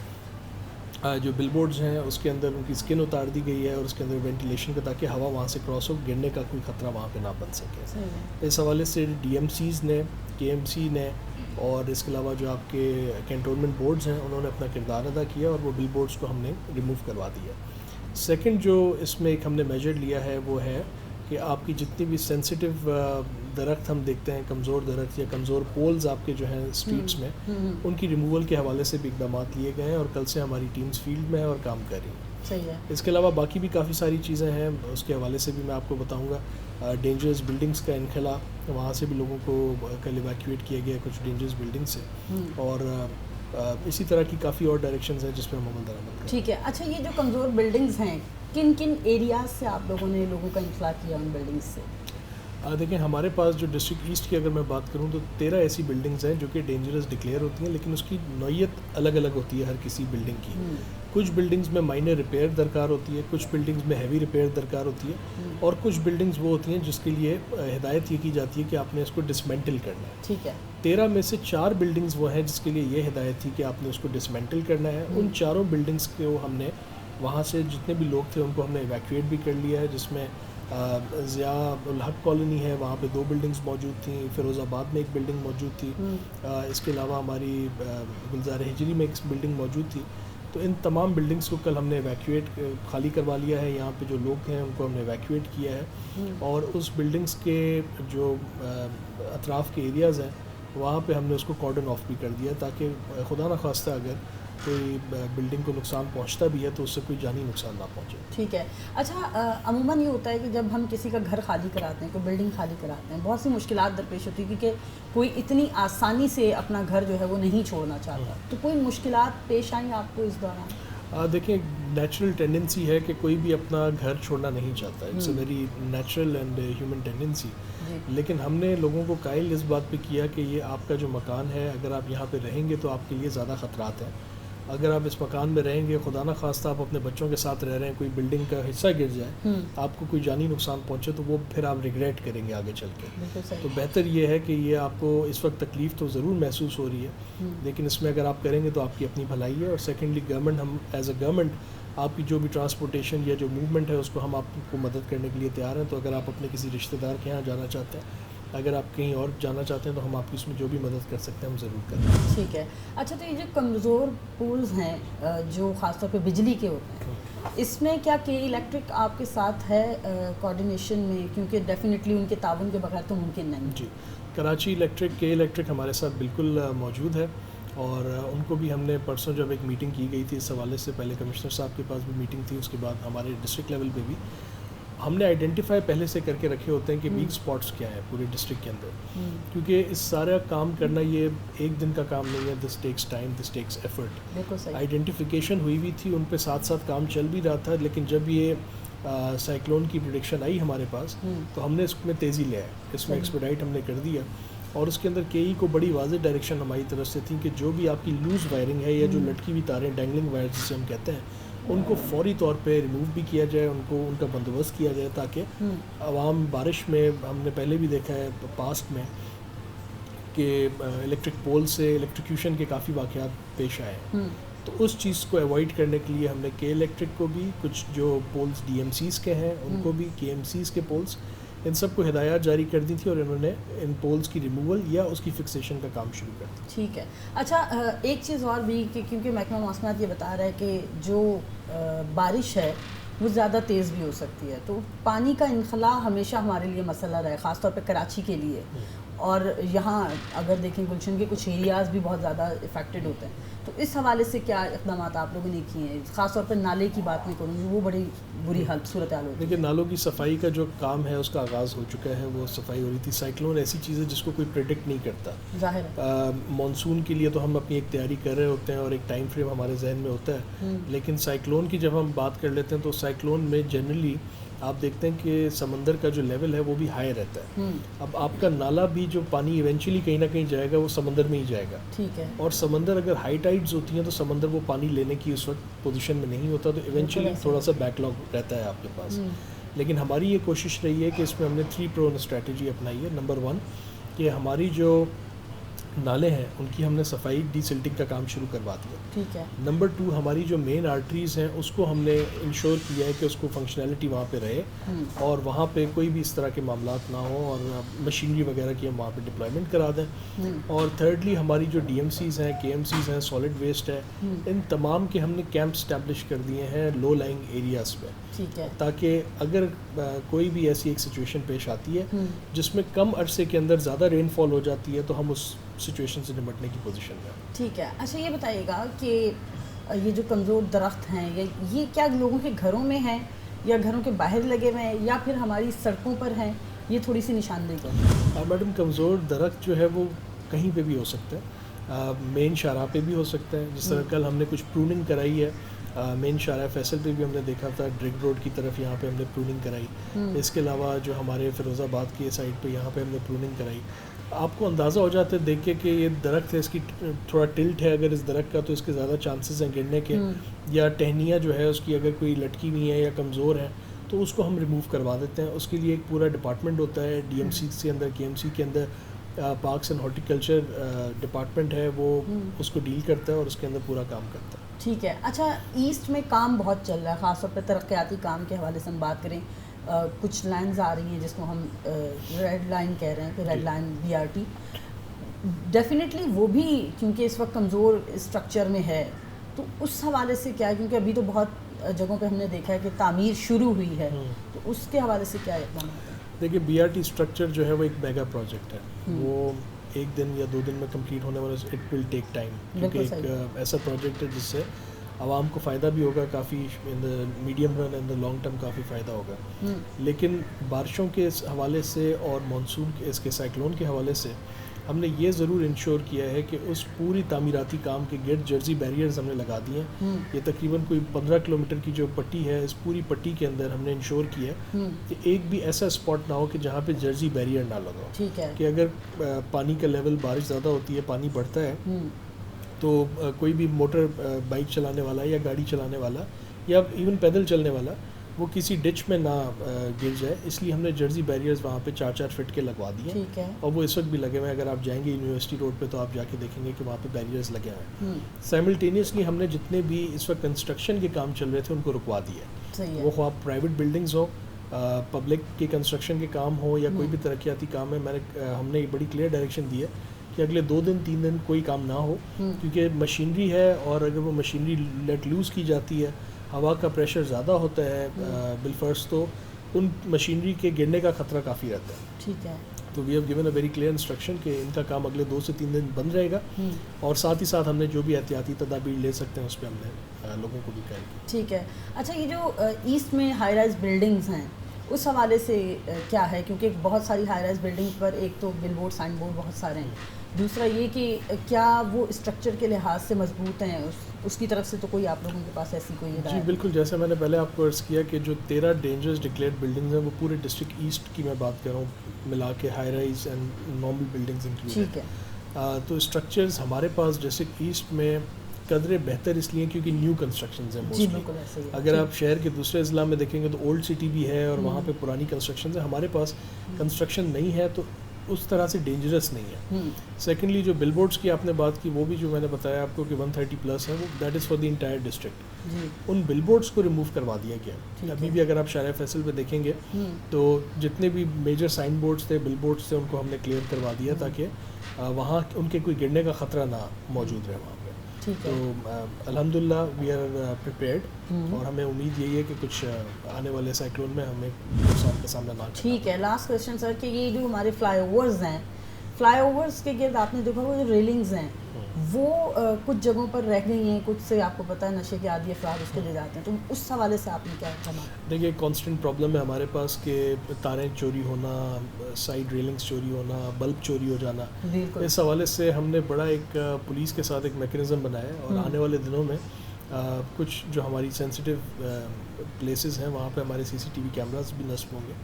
जो बिल बोर्ड्स हैं उसके अंदर उनकी स्किन उतार दी गई है और उसके अंदर वेंटिलेशन का, ताकि हवा वहाँ से क्रॉस हो, गिरने का कोई ख़तरा वहाँ पे ना बन सके। इस हवाले से DMCs ने, KMC ने और इसके अलावा जो आपके कैंटोनमेंट बोर्ड्स हैं उन्होंने अपना किरदार अदा किया और वो बिल बोर्ड्स को हमने रिमूव करवा दिया। सेकंड जो इसमें एक हमने मेजर लिया है वो है कि आपकी जितनी भी सेंसिटिव दरख्त हम देखते हैं, कमज़ोर दरख्त या कमज़ोर पोल्स आपके जो हैं स्ट्रीट्स में, उनकी रिमूवल के हवाले से भी इकदाम लिए गए हैं और कल से हमारी टीम्स फील्ड में है और काम कर रही हैं। सही है। इसके अलावा बाकी भी काफ़ी सारी चीज़ें हैं, उसके हवाले से भी मैं आपको बताऊँगा। डेंजरस बिल्डिंग्स का इनखला, वहाँ से भी लोगों को कल इवैक्यूएट किया गया कुछ डेंजरस बिल्डिंग से, और इसी तरह की काफ़ी और डायरेक्शंस हैं जिस पर हम अमल दरामद करें। ठीक है। अच्छा, ये जो कमज़ोर बिल्डिंग्स हैं, किन किन एरियाज से आप लोगों ने लोगों का इंखला किया उन बिल्डिंग्स से? देखिए, हमारे पास जो डिस्ट्रिक्ट ईस्ट की अगर मैं बात करूं तो 13 ऐसी बिल्डिंग्स हैं जो कि डेंजरस डिक्लेयर होती हैं, लेकिन उसकी नौइयत अलग अलग होती है हर किसी बिल्डिंग की। कुछ बिल्डिंग्स में माइनर रिपेयर दरकार होती है, कुछ बिल्डिंग्स में हैवी रिपेयर दरकार होती है, और कुछ बिल्डिंग्स वो होती हैं जिसके लिए हिदायत ये की जाती है कि आपने इसको डिसमेंटल करना है। ठीक है। 13 में से 4 बिल्डिंग्स वो हैं जिसके लिए ये हिदायत थी कि आपने उसको डिसमेंटल करना है। उन चारों बिल्डिंग्स को हमने वहाँ से जितने भी लोग थे उनको हमने इवैक्यूएट भी कर लिया है, जिसमें ज़िया उल हक कॉलोनी है, वहाँ पे 2 बिल्डिंग्स मौजूद थी, फ़िरोज़ाबाद में एक बिल्डिंग मौजूद थी, इसके अलावा हमारी गुलजार हिजरी में एक बिल्डिंग मौजूद थी। तो इन तमाम बिल्डिंग्स को कल हमने इवैक्यूएट खाली करवा लिया है, यहाँ पे जो लोग हैं उनको हमने इवैक्यूएट किया है, और उस बिल्डिंग्स के जो अतराफ़ के एरियाज़ हैं वहाँ पे हमने उसको कॉर्डन ऑफ भी कर दिया, ताकि खुदा न खास्ता अगर कोई बिल्डिंग को नुकसान पहुंचता भी है तो उससे कोई जानी नुकसान ना पहुंचे। ठीक है। अच्छा, अमूमन ये होता है कि जब हम किसी का घर खाली कराते हैं, कोई बिल्डिंग खाली कराते हैं, बहुत सी मुश्किलात दरपेश होती है, क्योंकि कोई इतनी आसानी से अपना घर जो है वो नहीं छोड़ना चाहता। तो कोई मुश्किलात पेश आई आपको इस दौरान? देखिए, नेचुरल टेंडेंसी है कि कोई भी अपना घर छोड़ना नहीं चाहता, it's a very natural and human tendency. लेकिन हमने लोगों को कायल इस बात पे किया कि ये आपका जो मकान है, अगर आप यहाँ पे रहेंगे तो आपके लिए ज़्यादा ख़तरात हैं। अगर आप इस मकान में रहेंगे, खुदा न खास्ता आप अपने बच्चों के साथ रह रहे हैं, कोई बिल्डिंग का हिस्सा गिर जाए, आपको कोई जानी नुकसान पहुंचे, तो वो फिर आप रिग्रेट करेंगे आगे चल के। तो बेहतर ये है कि ये आपको इस वक्त तकलीफ़ तो ज़रूर महसूस हो रही है, लेकिन इसमें अगर आप करेंगे तो आपकी अपनी भलाई है। और सेकेंडली, गवर्नमेंट, हम एज अ गवर्नमेंट आपकी जो भी ट्रांसपोर्टेशन या जो मूवमेंट है उसको हम आपको मदद करने के लिए तैयार हैं। तो अगर आप अपने किसी रिश्तेदार के यहाँ जाना चाहते हैं, अगर आप कहीं और जाना चाहते हैं, तो हम आपकी उसमें जो भी मदद कर सकते हैं हम ज़रूर करें। ठीक है। अच्छा, तो ये जो कमज़ोर पोल्स हैं जो ख़ासतौर पे बिजली के होते हैं, इसमें क्या के इलेक्ट्रिक आपके साथ है कोऑर्डिनेशन में? क्योंकि डेफिनेटली उनके ताउन के बगैर तो मुमकिन नहीं। जी, कराची इलेक्ट्रिक, के इलेक्ट्रिक हमारे साथ बिल्कुल मौजूद है, और उनको भी हमने परसों जब एक मीटिंग की गई थी इस हवाले से, पहले कमिश्नर साहब के पास भी मीटिंग थी, उसके बाद हमारे डिस्ट्रिक्ट लेवल पे भी हमने आइडेंटिफाई पहले से करके रखे होते हैं कि वीक स्पॉट्स क्या है पूरे डिस्ट्रिक्ट के अंदर, क्योंकि इस सारा काम करना ये एक दिन का काम नहीं है, this takes time, this takes effort. Identification हुई भी थी, उन पे साथ साथ काम चल भी रहा था, लेकिन जब ये साइक्लोन की प्रेडिक्शन आई हमारे पास तो हमने इसमें तेज़ी ले आए, इसमें एक्सपेडाइट हमने कर दिया, और उसके अंदर केई को बड़ी वाज़ेह डायरेक्शन हमारी तरफ से थी कि जो भी आपकी लूज़ वायरिंग है या जो लटकी हुई तारें, डैंगलिंग वायर जिसे हम कहते हैं, उनको फौरी तौर पे रिमूव भी किया जाए, उनको उनका बंदोबस्त किया जाए, ताकि आवाम बारिश में, हमने पहले भी देखा है पास्ट में कि इलेक्ट्रिक पोल से इलेक्ट्रिक्यूशन के काफ़ी वाक़यात पेश आए हैं। तो उस चीज़ को अवॉइड करने के लिए हमने के इलेक्ट्रिक को भी, कुछ जो पोल्स DMCs के हैं उनको भी, KMCs के पोल्स, इन सब को हिदायत जारी कर दी थी, और इन्होंने इन पोल्स की रिमूवल या उसकी फिक्सेशन का काम शुरू कर दिया। ठीक है। अच्छा, एक चीज़ और भी कि क्योंकि महकमा मौसमात ये बता रहा है कि जो बारिश है वो ज़्यादा तेज़ भी हो सकती है, तो पानी का इनखला हमेशा हमारे लिए मसला रहा है, ख़ासतौर पे कराची के लिए। और यहाँ अगर देखें गुलशन के कुछ एरियाज़ भी बहुत ज़्यादा इफ़ेक्टेड होते हैं, तो इस हवाले से क्या इक़दाम आप लोगों ने किए हैं? ख़ासतौर पर नाले की बात नहीं करूँगी, वो बड़ी बुरी हालत सूरत हाल होती है। देखिए, नालों की सफाई का जो काम है उसका आगाज़ हो चुका है, वो सफाई हो रही थी। साइक्लोन ऐसी चीज़ है जिसको कोई प्रेडिक्ट नहीं करता, ज़ाहिर है। मानसून के लिए तो हम अपनी एक तैयारी कर रहे होते हैं और एक टाइम फ्रेम हमारे जहन में होता है, लेकिन साइक्लोन की जब हम बात कर लेते हैं तो साइक्लोन में जनरली आप देखते हैं कि समंदर का जो लेवल है वो भी हाई रहता है। अब आपका नाला भी जो पानी इवेंचुअली कहीं ना कहीं जाएगा वो समंदर में ही जाएगा। ठीक है। और समंदर अगर हाई टाइड्स होती हैं तो समंदर वो पानी लेने की उस वक्त पोजीशन में नहीं होता, तो इवेंचुअली थोड़ा सा बैकलॉग रहता है आपके पास। लेकिन हमारी ये कोशिश रही है कि इसमें हमने 3 प्रोन स्ट्रैटेजी अपनाई है। नंबर 1 कि हमारी जो नाले हैं उनकी हमने सफाई डीसिल्टिंग का काम शुरू करवा दिया। ठीक है। नंबर 2 हमारी जो मेन आर्टरीज़ हैं उसको हमने इंश्योर किया है कि उसको फंक्शनैलिटी वहाँ पे रहे और वहाँ पे कोई भी इस तरह के मामलात ना हो और मशीनरी वगैरह की हम वहाँ पे डिप्लॉयमेंट करा दें। और थर्डली हमारी जो DMCs हैं, KMCs हैं, सॉलिड वेस्ट है, इन तमाम के हमने कैंप स्टैब्लिश कर दिए हैं लो लाइंग एरियाज़ पे। ठीक है। ताकि अगर कोई भी ऐसी एक सिचुएशन पेश आती है जिसमें कम अरसे के अंदर ज़्यादा रेनफॉल हो जाती है तो हम उस सिचुएशन से निपटने की पोजीशन में हैं। ठीक है। अच्छा ये बताइएगा कि ये जो कमज़ोर दरख्त हैं ये क्या लोगों के घरों में हैं या घरों के बाहर लगे हुए हैं या फिर हमारी सड़कों पर हैं, ये थोड़ी सी निशानदेही करें। मैडम कमज़ोर दरख्त जो है वो कहीं पे भी हो सकता है, मेन शाहराह पे भी हो सकता है। जिस तरह कल हमने कुछ प्रूनिंग कराई है मेन शाहराह फैसल पे भी हमने देखा था, ड्रिग रोड की तरफ यहाँ पे हमने प्रूनिंग कराई। इसके अलावा जो हमारे फिरोज़ाबाद की साइड पे यहाँ पे हमने प्रूनिंग कराई। आपको अंदाज़ा हो जाता है देख के कि ये दरख्त है, इसकी थोड़ा टिल्ट है अगर इस दरख्त का तो इसके ज़्यादा चांसेस हैं गिरने के, या टहनियाँ जो है उसकी अगर कोई लटकी हुई है या कमज़ोर है तो उसको हम रिमूव करवा देते हैं। उसके लिए एक पूरा डिपार्टमेंट होता है DMC के अंदर, KMC के अंदर पार्क्स एंड हॉर्टिकल्चर डिपार्टमेंट है, वो उसको डील करता है और उसके अंदर पूरा काम करता है। ठीक है। अच्छा ईस्ट में काम बहुत चल रहा है, ख़ासतौर पर तरक्याती काम के हवाले से हम बात करें, कुछ लाइन्स आ रही हैं जिसको हम रेड लाइन कह रहे हैं कि रेड लाइन BRT, डेफिनेटली वो भी क्योंकि इस वक्त कमज़ोर स्ट्रक्चर में है, तो उस हवाले से क्या है, क्योंकि अभी तो बहुत जगहों पे हमने देखा है कि तामीर शुरू हुई है, तो उसके हवाले से क्या इक़दाम होता है? देखिए BRT स्ट्रक्चर जो है वो एक मेगा प्रोजेक्ट है, वो 1 दिन या 2 दिन में कंप्लीट होने वाला, इट विल टेक टाइम, क्योंकि एक ऐसा प्रोजेक्ट है जिससे आवाम को फ़ायदा भी होगा काफ़ी, in the medium run and the long term काफ़ी फ़ायदा होगा। लेकिन बारिशों के हवाले से और मानसून के इसके साइक्लोन के हवाले से हमने ये ज़रूर इंश्योर किया है कि उस पूरी तामीराती काम के गिर्द जर्जी बैरियर्स हमने लगा दिए हैं। ये तकरीबन कोई 15 किलोमीटर की जो पट्टी है, इस पूरी पट्टी के अंदर हमने इंश्योर किया है कि एक भी ऐसा स्पॉट ना हो कि जहाँ पे जर्जी बैरियर ना लगा हो। ठीक है। कि अगर पानी का लेवल, बारिश ज़्यादा होती है, पानी बढ़ता है, तो कोई भी मोटर बाइक चलाने वाला या गाड़ी चलाने वाला या इवन पैदल चलने वाला वो किसी डिच में ना गिर जाए, इसलिए हमने जर्जी बैरियर्स वहाँ पे 4-4 फीट के लगवा दिए। ठीक है। और वो इस वक्त भी लगे हुए हैं। अगर आप जाएंगे यूनिवर्सिटी रोड पे तो आप जाके देखेंगे कि वहाँ पे बैरियर्स लगे हुए हैं। साइमल्टेनियसली हमने जितने भी इस वक्त कंस्ट्रक्शन के काम चल रहे थे उनको रुकवा दिया। वो ख्वाह प्राइवेट बिल्डिंग्स हो, पब्लिक के कंस्ट्रक्शन के काम हो या कोई भी तरक्याती काम है, हमने बड़ी क्लियर डायरेक्शन दी है कि अगले 2 दिन 3 दिन कोई काम ना हो, क्योंकि मशीनरी है और अगर वो मशीनरी लेट लूज़ की जाती है, हवा का प्रेशर ज़्यादा होता है बिलफर्स, तो उन मशीनरी के गिरने का ख़तरा काफ़ी रहता है। ठीक है। तो we have given a very clear instruction कि इनका काम अगले 2 से 3 दिन बंद रहेगा, और साथ ही साथ हमने जो भी एहतियाती तदाबीर ले सकते हैं उस पर हमने लोगों को भी कहेंगे। ठीक है। अच्छा ये जो ईस्ट में हाई राइज बिल्डिंग्स हैं उस हवाले से क्या है, क्योंकि बहुत सारी हाई राइज बिल्डिंग पर एक तो बिलबोर्ड, साइन बोर्ड बहुत सारे हैं, दूसरा ये कि क्या वो स्ट्रक्चर के लिहाज से मजबूत हैं, उसकी तरफ से तो कोई आप लोगों के पास ऐसी कोई जी बिल्कुल, जैसे मैंने पहले आपको अर्ज़ किया कि जो 13 डेंजरस डिक्लेयर्ड बिल्डिंग्स हैं वो पूरे डिस्ट्रिक्ट ईस्ट की मैं बात कर रहा हूँ, मिला के high rise and normal buildings included. ठीक है। तो स्ट्रक्चर्स हमारे पास डिस्ट्रिक्ट ईस्ट में कदरे बेहतर इसलिए क्योंकि न्यू कंस्ट्रक्शंस हैं मोस्टली। अगर आप शहर के दूसरे ज़िला में देखेंगे तो ओल्ड सिटी भी है और वहाँ पे पुरानी कंस्ट्रक्शंस है, हमारे पास कंस्ट्रक्शन नहीं है तो उस तरह से डेंजरस नहीं है। सेकेंडली जो बिलबोर्ड्स की आपने बात की, वो भी जो मैंने बताया आपको कि 130 प्लस है, वो that is for the entire district. उन बिलबोर्ड्स को रिमूव करवा दिया गया। अभी भी अगर आप शाहराह फैसल पे देखेंगे तो जितने भी मेजर साइन बोर्ड्स थे, बिलबोर्ड्स थे, उनको हमने क्लियर करवा दिया ताकि वहाँ उनके कोई गिरने का ख़तरा ना मौजूद रहे वहाँ पे। तो अल्हम्दुलिल्लाह वी आर प्रिपेयर्ड और हमें उम्मीद यही है कि कुछ आने वाले साइक्लोन में हमें नुकसान का सामना ना करना। ठीक है। लास्ट क्वेश्चन सर कि ये जो हमारे फ्लाईओवर्स हैं, फ्लाईओवर्स के गिर्द आपने देखा वो जो रेलिंग्स हैं वो कुछ जगहों पर रह गई हैं, कुछ से आपको पता है नशे के आदी अफराद उसको ले जाते हैं, तो उस हवाले से आपने क्या करना? देखिए कांस्टेंट प्रॉब्लम है हमारे पास कि तारें चोरी होना, साइड रेलिंग्स चोरी होना, बल्ब चोरी हो जाना। इस हवाले से हमने बड़ा एक पुलिस के साथ एक मैकेनिज़्म बनाया है और आने वाले दिनों में कुछ जो हमारी सेंसिटिव प्लेसेस हैं वहाँ पे हमारे CCTV कैमरास भी नस्ब होंगे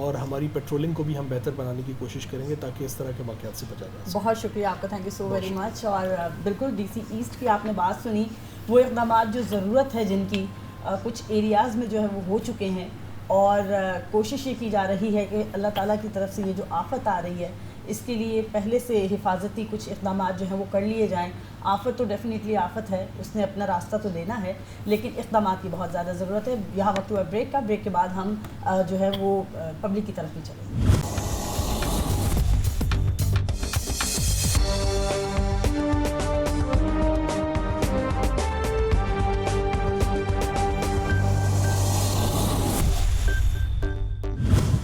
और हमारी पेट्रोलिंग को भी हम बेहतर बनाने की कोशिश करेंगे ताकि इस तरह के वाक़यात से बचा जा सके। बहुत शुक्रिया आपका, thank you so very much. और बिल्कुल DC ईस्ट की आपने बात सुनी, वो इक़दाम जो ज़रूरत है जिनकी कुछ एरियाज़ में जो है वो हो चुके हैं और कोशिश ये की जा रही है कि अल्लाह ताला की तरफ से ये जो आफत आ रही है इसके लिए पहले से हिफाजती कुछ इक़दाम जो हैं वो कर लिए जाएं। आफत तो डेफिनेटली आफत है, उसने अपना रास्ता तो लेना है, लेकिन इक़दाम की बहुत ज़्यादा ज़रूरत है। यहाँ वक्त हुआ ब्रेक का, ब्रेक के बाद हम जो है वो पब्लिक की तरफ भी चलेंगे।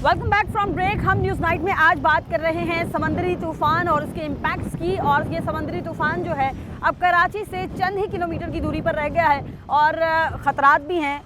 Welcome back from break. हम न्यूज़ नाइट में आज बात कर रहे हैं समंदरी तूफ़ान और उसके इम्पैक्ट्स की। और ये समंदरी तूफ़ान जो है अब कराची से चंद ही किलोमीटर की दूरी पर रह गया है और ख़तरात भी हैं।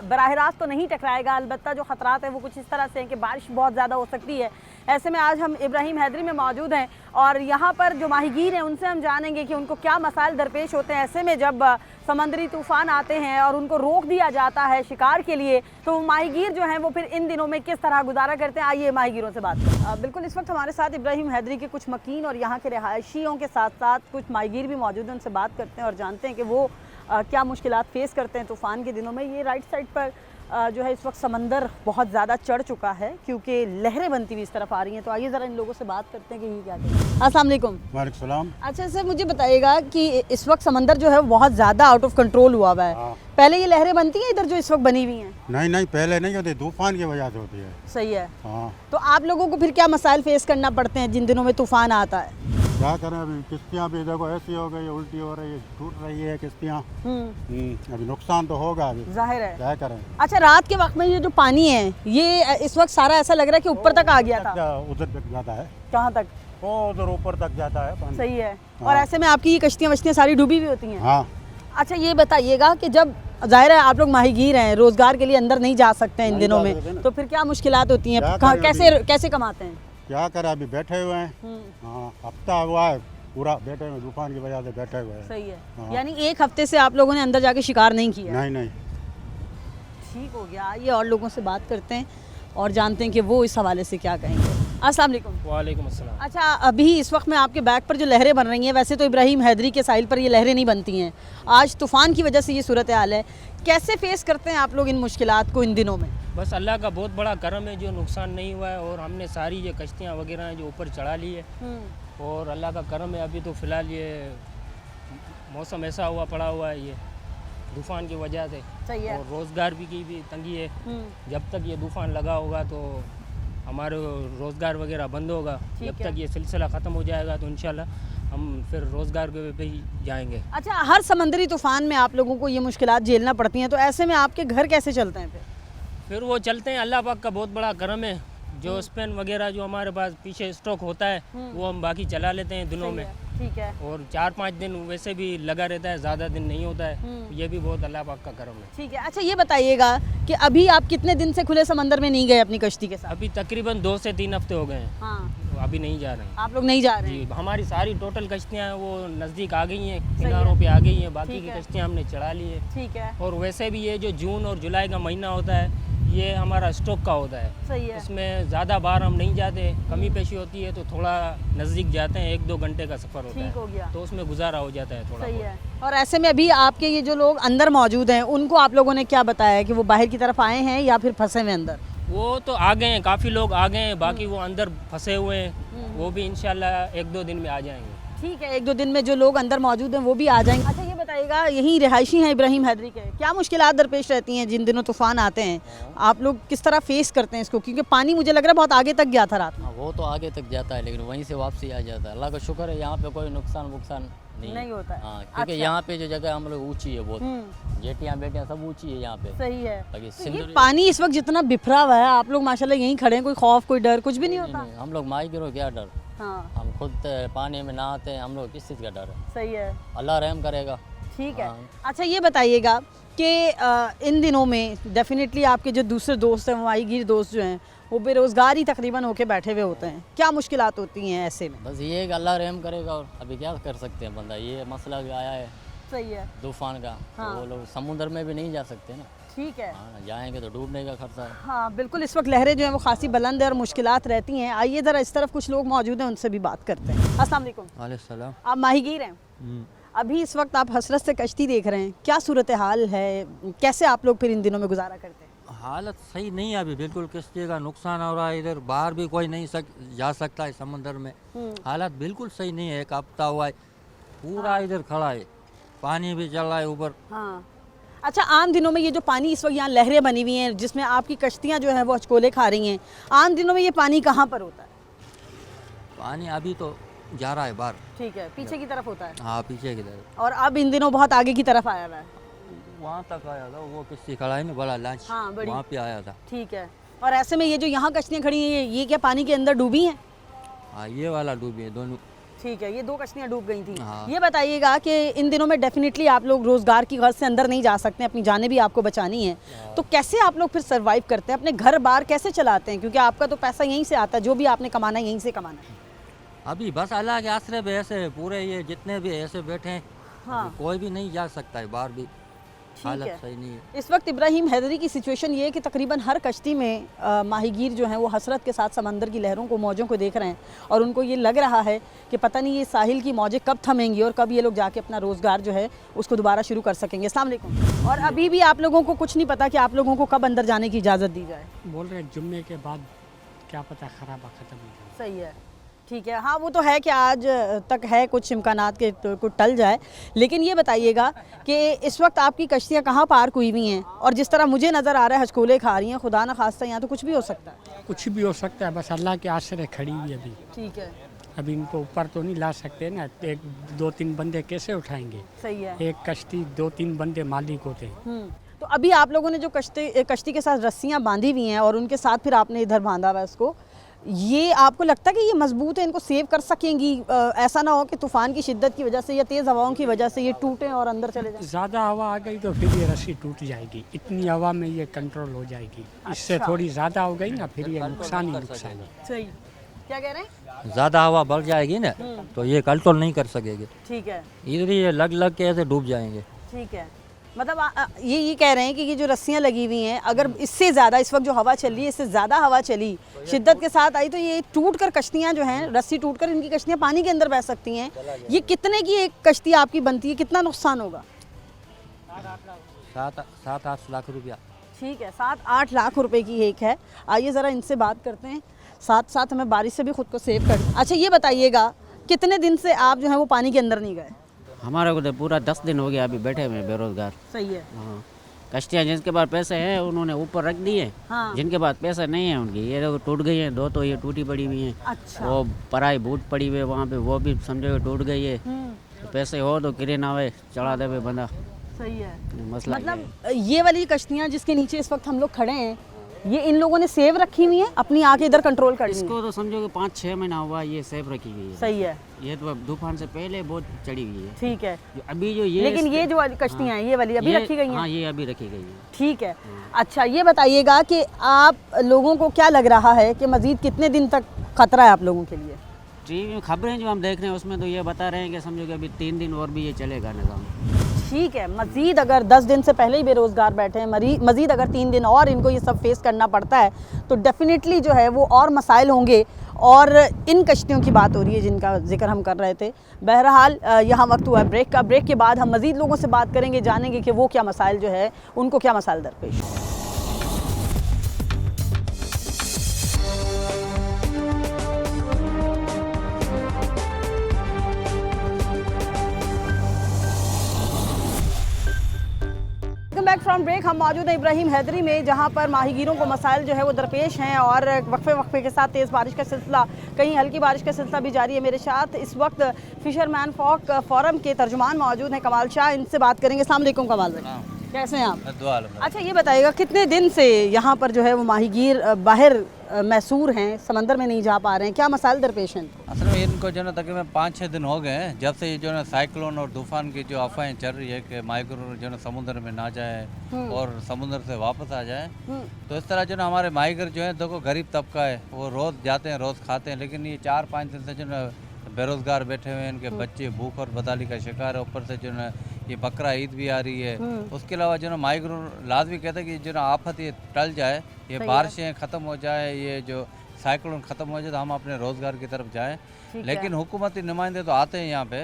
बराह रास्त तो नहीं टकराएगा, अलबत्ता जो ख़तरात हैं वो कुछ इस तरह से हैं कि बारिश बहुत ज़्यादा हो सकती है। ऐसे में आज हम इब्राहिम हैदरी में मौजूद हैं और यहाँ पर जो माहीगीर हैं उनसे हम जानेंगे कि उनको क्या मसाइल दरपेश होते हैं ऐसे में जब समंदरी तूफ़ान आते हैं और उनको रोक दिया जाता है शिकार के लिए, तो माहीगीर जो हैं वो फिर इन दिनों में किस तरह गुजारा करते हैं। आइए माहीगीरों से बात करें। बिल्कुल इस वक्त हमारे साथ इब्राहिम हैदरी के कुछ मकीन और यहाँ के रिहायशियों के साथ साथ कुछ माहीगीर भी मौजूद हैं, उनसे बात करते हैं और जानते हैं कि वो क्या मुश्किलात फेस करते हैं तूफ़ान के दिनों में। ये राइट साइड पर जो है इस वक्त समंदर बहुत ज़्यादा चढ़ चुका है क्योंकि लहरें बनती हुई इस तरफ आ रही हैं। तो आइए ज़रा इन लोगों से बात करते हैं कि ये क्या कहते हैं। अस्सलाम वालेकुम। वालेकुम सलाम। अच्छा सर, मुझे बताइएगा कि इस वक्त समंदर जो है बहुत ज़्यादा आउट ऑफ कंट्रोल हुआ हुआ है। हाँ। पहले ये लहरें बनती हैं इधर जो इस वक्त बनी हुई हैं? नहीं पहले नहीं होती, तूफान की वजह से होती है। सही है। हाँ। तो आप लोगों को फिर क्या मसाइल फेस करना पड़ते हैं जिन दिनों में तूफ़ान आता है? क्या करें, अभी किश्तियाँ भी देखो ऐसी हो गई, उल्टी हो रही है, टूट रही है किश्तियाँ। अभी नुकसान तो होगा, अभी जाहिर है। क्या करें। अच्छा, रात के वक्त में ये जो पानी है ये इस वक्त सारा ऐसा लग रहा है कि ऊपर तक आ गया था। उधर तक जाता है। कहाँ तक? वो उधर ऊपर तक जाता है पानी। सही है। हाँ। और ऐसे में आपकी ये कश्तियाँ वश्तियाँ सारी डूबी हुई होती हैं? हाँ। अच्छा, ये बताइएगा कि जब जाहिर है आप लोग माहीगीर हैं, रोजगार के लिए अंदर नहीं जा सकते हैं इन दिनों में, तो फिर क्या मुश्किलात होती हैं? कैसे कमाते हैं? क्या करें, अभी बैठे हुए हैं। हाँ, हफ्ता हुआ है पूरा बैठे हुए, तूफान की वजह से बैठे हुए हैं। सही है। हाँ। यानी एक हफ्ते से आप लोगों ने अंदर जाके शिकार नहीं किया? नहीं। ठीक हो गया। आइए और लोगों से बात करते हैं और जानते हैं कि वो इस हवाले से क्या कहेंगे। अस्सलाम वालेकुम। वालेकुम अस्सलाम। अच्छा, अभी इस वक्त में आपके बैक पर जो लहरें बन रही हैं, वैसे तो इब्राहिम हैदरी के साहिल पर ये लहरें नहीं बनती हैं, आज तूफ़ान की वजह से ये सूरत हाल है। कैसे फेस करते हैं आप लोग इन मुश्किलात को इन दिनों में? बस अल्लाह का बहुत बड़ा करम है जो नुकसान नहीं हुआ है और हमने सारी ये कश्तियाँ वगैरह हैं जो ऊपर चढ़ा ली है और अल्लाह का करम है। अभी तो फ़िलहाल ये मौसम ऐसा हुआ पड़ा हुआ है ये तूफ़ान की वजह से। सही है। और रोज़गार की भी तंगी है। जब तक ये तूफ़ान लगा होगा तो हमारे रोज़गार वगैरह बंद होगा। जब तक ये सिलसिला ख़त्म हो जाएगा तो इंशाल्लाह हम फिर रोज़गार पे ही जाएंगे। अच्छा, हर समंदरी तूफ़ान में आप लोगों को ये मुश्किलात झेलना पड़ती हैं, तो ऐसे में आपके घर कैसे चलते हैं फिर वो चलते हैं। अल्लाह पाक का बहुत बड़ा करम है जो स्पेन वगैरह जो हमारे पास पीछे स्टॉक होता है वो हम बाकी चला लेते हैं दिनों में। ठीक है। और 4-5 दिन वैसे भी लगा रहता है, ज़्यादा दिन नहीं होता है। ये भी बहुत अल्लाह पाक का करम है। ठीक है। अच्छा, ये बताइएगा कि अभी आप कितने दिन से खुले समंदर में नहीं गए अपनी कश्ती के साथ? अभी तकरीबन 2 से 3 हफ्ते हो गए हैं। हाँ। तो अभी नहीं जा रहे हैं। आप लोग नहीं जा रहे हैं? जी, हमारी सारी टोटल कश्तियाँ हैं वो नज़दीक आ गई हैं, किनारों पे आ गई हैं। बाकी की कश्तियाँ हमने चढ़ा ली है। ठीक है। और वैसे भी ये जो जून और जुलाई का महीना होता है ये हमारा स्टॉक का होता है। सही है। इसमें ज़्यादा बार हम नहीं जाते, कमी पेशी होती है तो थोड़ा नज़दीक जाते हैं, 1-2 घंटे का सफ़र होता है। ठीक हो गया। तो उसमें गुजारा हो जाता है थोड़ा। सही है। और ऐसे में अभी आपके ये जो लोग अंदर मौजूद हैं उनको आप लोगों ने क्या बताया है कि वो बाहर की तरफ आए हैं या फिर फंसे हुए अंदर? वो तो आ गए हैं, काफ़ी लोग आ गए हैं, बाकी वो अंदर फंसे हुए हैं। वो भी इंशाल्लाह 1-2 दिन में आ जाएंगे। ठीक है, 1-2 दिन में जो लोग अंदर मौजूद हैं वो भी आ जाएंगे। अच्छा, ये बताइएगा, यही रिहायशी हैं इब्राहिम हैदरी के, क्या मुश्किलात दरपेश रहती हैं जिन दिनों तूफ़ान आते हैं? आप लोग किस तरह फेस करते हैं इसको? क्योंकि पानी मुझे लग रहा है बहुत आगे तक गया था रात में। वो तो आगे तक जाता है लेकिन वहीं से वापसी आ जाता है। अल्लाह का शुक्र है यहाँ पे कोई नुकसान नहीं होता है। हाँ, क्योंकि यहाँ पे जो जगह हम लोग ऊँची है बहुत, जेटियाँ बेटियाँ सब ऊँची है यहाँ पे। सही है। तो ये पानी इस वक्त जितना बिखरा हुआ है, आप लोग माशाल्लाह यहीं खड़े हैं, कोई खौफ कोई डर कुछ भी नहीं होता? हम लोग माई गिरो क्या डर। हाँ। हम खुद पानी में नहाते हैं, हम लोग किस चीज़ का डर है। सही है। अल्लाह रहम करेगा। ठीक है। अच्छा, ये बताइएगा कि इन दिनों में डेफिनेटली आपके जो दूसरे दोस्त हैं, माहीगीर दोस्त जो हैं, वो बेरोज़गार ही तकरीबन होके बैठे हुए होते हैं, क्या मुश्किलात होती हैं ऐसे में? बस ये कि अल्लाह रहम करेगा और अभी क्या कर सकते हैं बंदा, ये मसला भी आया है। सही है। तूफान का। हाँ। तो वो लोग समुद्र में भी नहीं जा सकते ना। ठीक है। हाँ, जाएंगे तो डूबने का खतरा है। हाँ बिल्कुल, इस वक्त लहरें जो हैं वो खासी बुलंद है और मुश्किलात रहती हैं। आइए ज़रा इस तरफ कुछ लोग मौजूद हैं, उनसे भी बात करते हैं। अस्सलाम वालेकुम। वालेकुम। आप माहीगीर हैं? अभी इस वक्त आप हसरत से कश्ती देख रहे हैं, क्या सूरत हाल है, कैसे आप लोग फिर इन दिनों में गुजारा करते हैं? हालत सही नहीं है अभी, बिल्कुल किसी का नुकसान हो रहा है। इधर बाहर भी कोई नहीं जा सकता है समंदर में। हालत बिल्कुल सही नहीं है। एक हफ्ता हुआ है पूरा इधर खड़ा है, पानी भी चल रहा है ऊपर। हाँ अच्छा, आम दिनों में ये जो पानी इस वक्त यहाँ लहरें बनी हुई हैं जिसमें आपकी कश्तियाँ जो हैं वो अचकोले खा रही हैं, आम दिनों में ये पानी कहाँ पर होता है? पानी अभी तो जा रहा है बाहर। ठीक है, पीछे की तरफ होता है। हाँ पीछे की तरफ। और अब इन दिनों बहुत आगे की तरफ आया हुआ है। वहाँ तक आया था, वो किसी खड़ा है ना बड़ा लॉन्च, हाँ, बड़ी। वहाँ पे आया था। ठीक है। और ऐसे में ये जो यहाँ कश्तियाँ खड़ी हैं ये क्या पानी के अंदर डूबी हैं? हाँ ये वाला डूबी है दोनों। ठीक है, ये 2 कश्तियाँ डूब गई थी। हाँ। ये बताइएगा कि इन दिनों में डेफिनेटली आप लोग रोज़गार की गर्ज से अंदर नहीं जा सकते, अपनी जानें भी आपको बचानी है, तो कैसे आप लोग फिर सर्वाइव करते हैं, अपने घर बार कैसे चलाते हैं? क्योंकि आपका तो पैसा यहीं से आता है, जो भी आपने कमाना है यहीं से कमाना है। अभी बस अल्लाह के आसरे पे ऐसे पूरे ये जितने भी ऐसे बैठे हैं। हाँ। कोई भी नहीं जा सकता है बाहर भी। हालत है। सही नहीं है। इस वक्त इब्राहिम हैदरी की सिचुएशन ये है कि तकरीबन हर कश्ती में माहीगीर जो हैं वो हसरत के साथ समंदर की लहरों को, मौजों को देख रहे हैं और उनको ये लग रहा है कि पता नहीं ये साहिल की मौजें कब थमेंगी और कब ये लोग जाके अपना रोज़गार जो है उसको दोबारा शुरू कर सकेंगे। अस्सलाम वालेकुम। और अभी भी आप लोगों को कुछ नहीं पता कि आप लोगों को कब अंदर जाने की इजाज़त दी जाए? बोल रहे जुम्मे के बाद क्या पता खराबा ख़त्म हो जाए। सही है, ठीक है। हाँ वो तो है कि आज तक है कुछ इम्कानात के कुछ टल जाए, लेकिन ये बताइएगा कि इस वक्त आपकी कश्तियाँ कहाँ पार्क हुई हुई हैं और जिस तरह मुझे नज़र आ रहा है हचकोले खा रही हैं, खुदा न खास्ता यहाँ तो कुछ भी हो सकता है। कुछ भी हो सकता है, बस अल्लाह के आसरे खड़ी हुई अभी। ठीक है। अभी इनको ऊपर तो नहीं ला सकते ना, 1-2-3 बंदे कैसे उठाएंगे? सही है। एक कश्ती 2-3 बंदे मालिक होते हैं। तो अभी आप लोगों ने जो कश्ती के साथ रस्सियाँ बांधी हुई हैं और उनके साथ फिर आपने इधर बांधा हुआ है उसको, ये आपको लगता है कि ये मजबूत है, इनको सेव कर सकेंगी? ऐसा ना हो कि तूफ़ान की शिद्दत की वजह से या तेज़ हवाओं की वजह से ये टूटें और अंदर चले जाएं? ज़्यादा हवा आ गई तो फिर ये रस्सी टूट जाएगी, इतनी हवा में ये कंट्रोल हो जाएगी। इससे अच्छा। थोड़ी ज़्यादा हो गई ना फिर ये नुकसान ही नुकसान है। सही, क्या कह रहे हैं? ज़्यादा हवा बढ़ जाएगी ना तो ये कंट्रोल नहीं कर सकेगी। ठीक है। इधर ये लग के ऐसे डूब जाएंगे। ठीक है, मतलब ये कह रहे हैं कि ये जो रस्सियाँ लगी हुई हैं अगर इससे ज़्यादा, इस वक्त जो हवा चल रही है इससे ज़्यादा हवा चली, शिद्दत के साथ आई, तो ये टूट कर कश्तियाँ जो हैं, रस्सी टूट कर इनकी कश्तियाँ पानी के अंदर बह सकती हैं। ये कितने की एक कश्ती आपकी बनती है, कितना नुकसान होगा? 7-8 लाख रुपया। ठीक है, 7-8 लाख रुपए की एक है। आइए ज़रा इनसे बात करते हैं, साथ साथ हमें बारिश से भी खुद को सेव कर। अच्छा ये बताइएगा, कितने दिन से आप जो है वो पानी के अंदर नहीं गए? हमारे को तो पूरा 10 दिन हो गया अभी बैठे हुए बेरोजगार। सही है। हाँ, कश्तियाँ जिनके पास पैसे हैं उन्होंने ऊपर रख दिए। हाँ। जिनके पास पैसे नहीं है उनकी ये तो टूट गई हैं, 2 तो ये टूटी पड़ी हुई हैं। अच्छा। वो पराई बूट पड़ी हुई है वहाँ पे, वो भी समझो टूट गई है। तो पैसे हो तो किरे ना हुए चढ़ा दे बंदा। सही है। मसला मतलब ये वाली कश्तियाँ जिसके नीचे इस वक्त हम लोग खड़े हैं, ये इन लोगों ने सेव रखी हुई हैं, अपनी आके इधर कंट्रोल कर ली हैं। इसको तो समझो कि 5-6 महीना हुआ ये सेव रखी हुई है। सही है। ये तो तूफान से पहले बहुत चढ़ी हुई है। ठीक है। अभी जो ये लेकिन ये जो वाली कश्तियाँ हैं ये वाली अभी रखी गई हैं? हाँ ये अभी रखी गई है। ठीक है। अच्छा ये बताइएगा कि आप लोगों को क्या लग रहा है कि मज़ीद कितने दिन तक खतरा है आप लोगों के लिए? टीवी में खबरें जो हम देख रहे हैं उसमें तो ये बता रहे हैं कि समझो कि अभी 3 दिन और भी ये चलेगा निज़ाम। ठीक है, मज़ीद अगर 10 दिन से पहले ही बेरोज़गार बैठे हैं, मज़ीद अगर 3 दिन और इनको ये सब फेस करना पड़ता है तो डेफिनेटली जो है वो और मसाइल होंगे। और इन कश्तियों की बात हो रही है जिनका जिक्र हम कर रहे थे। बहरहाल यहाँ वक्त हुआ है ब्रेक का। ब्रेक के बाद हम मज़ीद लोगों से बात करेंगे, जानेंगे कि वो क्या मसाइल जो है उनको क्या मसाइल दरपेश हैं। Back from break. हम मौजूद हैं इब्राहिम हैदरी में, जहां पर माहीगीरों को मसाइल जो है वो दरपेश हैं और वक्फे के साथ तेज़ बारिश का सिलसिला, कहीं हल्की बारिश का सिलसिला भी जारी है। मेरे साथ इस वक्त फिशरमैन फॉक फोरम के तर्जुमान मौजूद हैं कमाल शाह, इनसे बात करेंगे। अस्सलाम वालेकुम कमाल भाई, कैसे हैं आप? अच्छा ये बताइएगा, कितने दिन से यहाँ पर जो है वो माहीगीर बाहर मैसूर हैं, समंदर में नहीं जा पा रहे हैं, क्या मसाइल दरपेश हैं? असल में इनको जो है तकरीबन 5-6 दिन हो गए हैं जब से ये जो है साइक्लोन और तूफान की जो अफवाहें चल रही है कि माहीगीर जो है समुद्र में ना जाए और समुद्र से वापस आ जाए। तो इस तरह जो है हमारे माहीगीर जो है देखो गरीब तबका है, वो रोज़ जाते हैं रोज़ खाते हैं, लेकिन ये 4-5 दिन से जो है बेरोज़गार बैठे हुए हैं, इनके बच्चे भूख और बदहाली का शिकार है। ऊपर से जो है ये बकरा ईद भी आ रही है। उसके अलावा जो ना माइग्रेन लाजमी कहते हैं कि जो ना आफत ये टल जाए, ये बारिशें ख़त्म हो जाए, ये जो साइक्लोन ख़त्म हो जाए तो हम अपने रोज़गार की तरफ जाएं। लेकिन हुकूमती नुमाइंदे तो आते हैं यहाँ पे।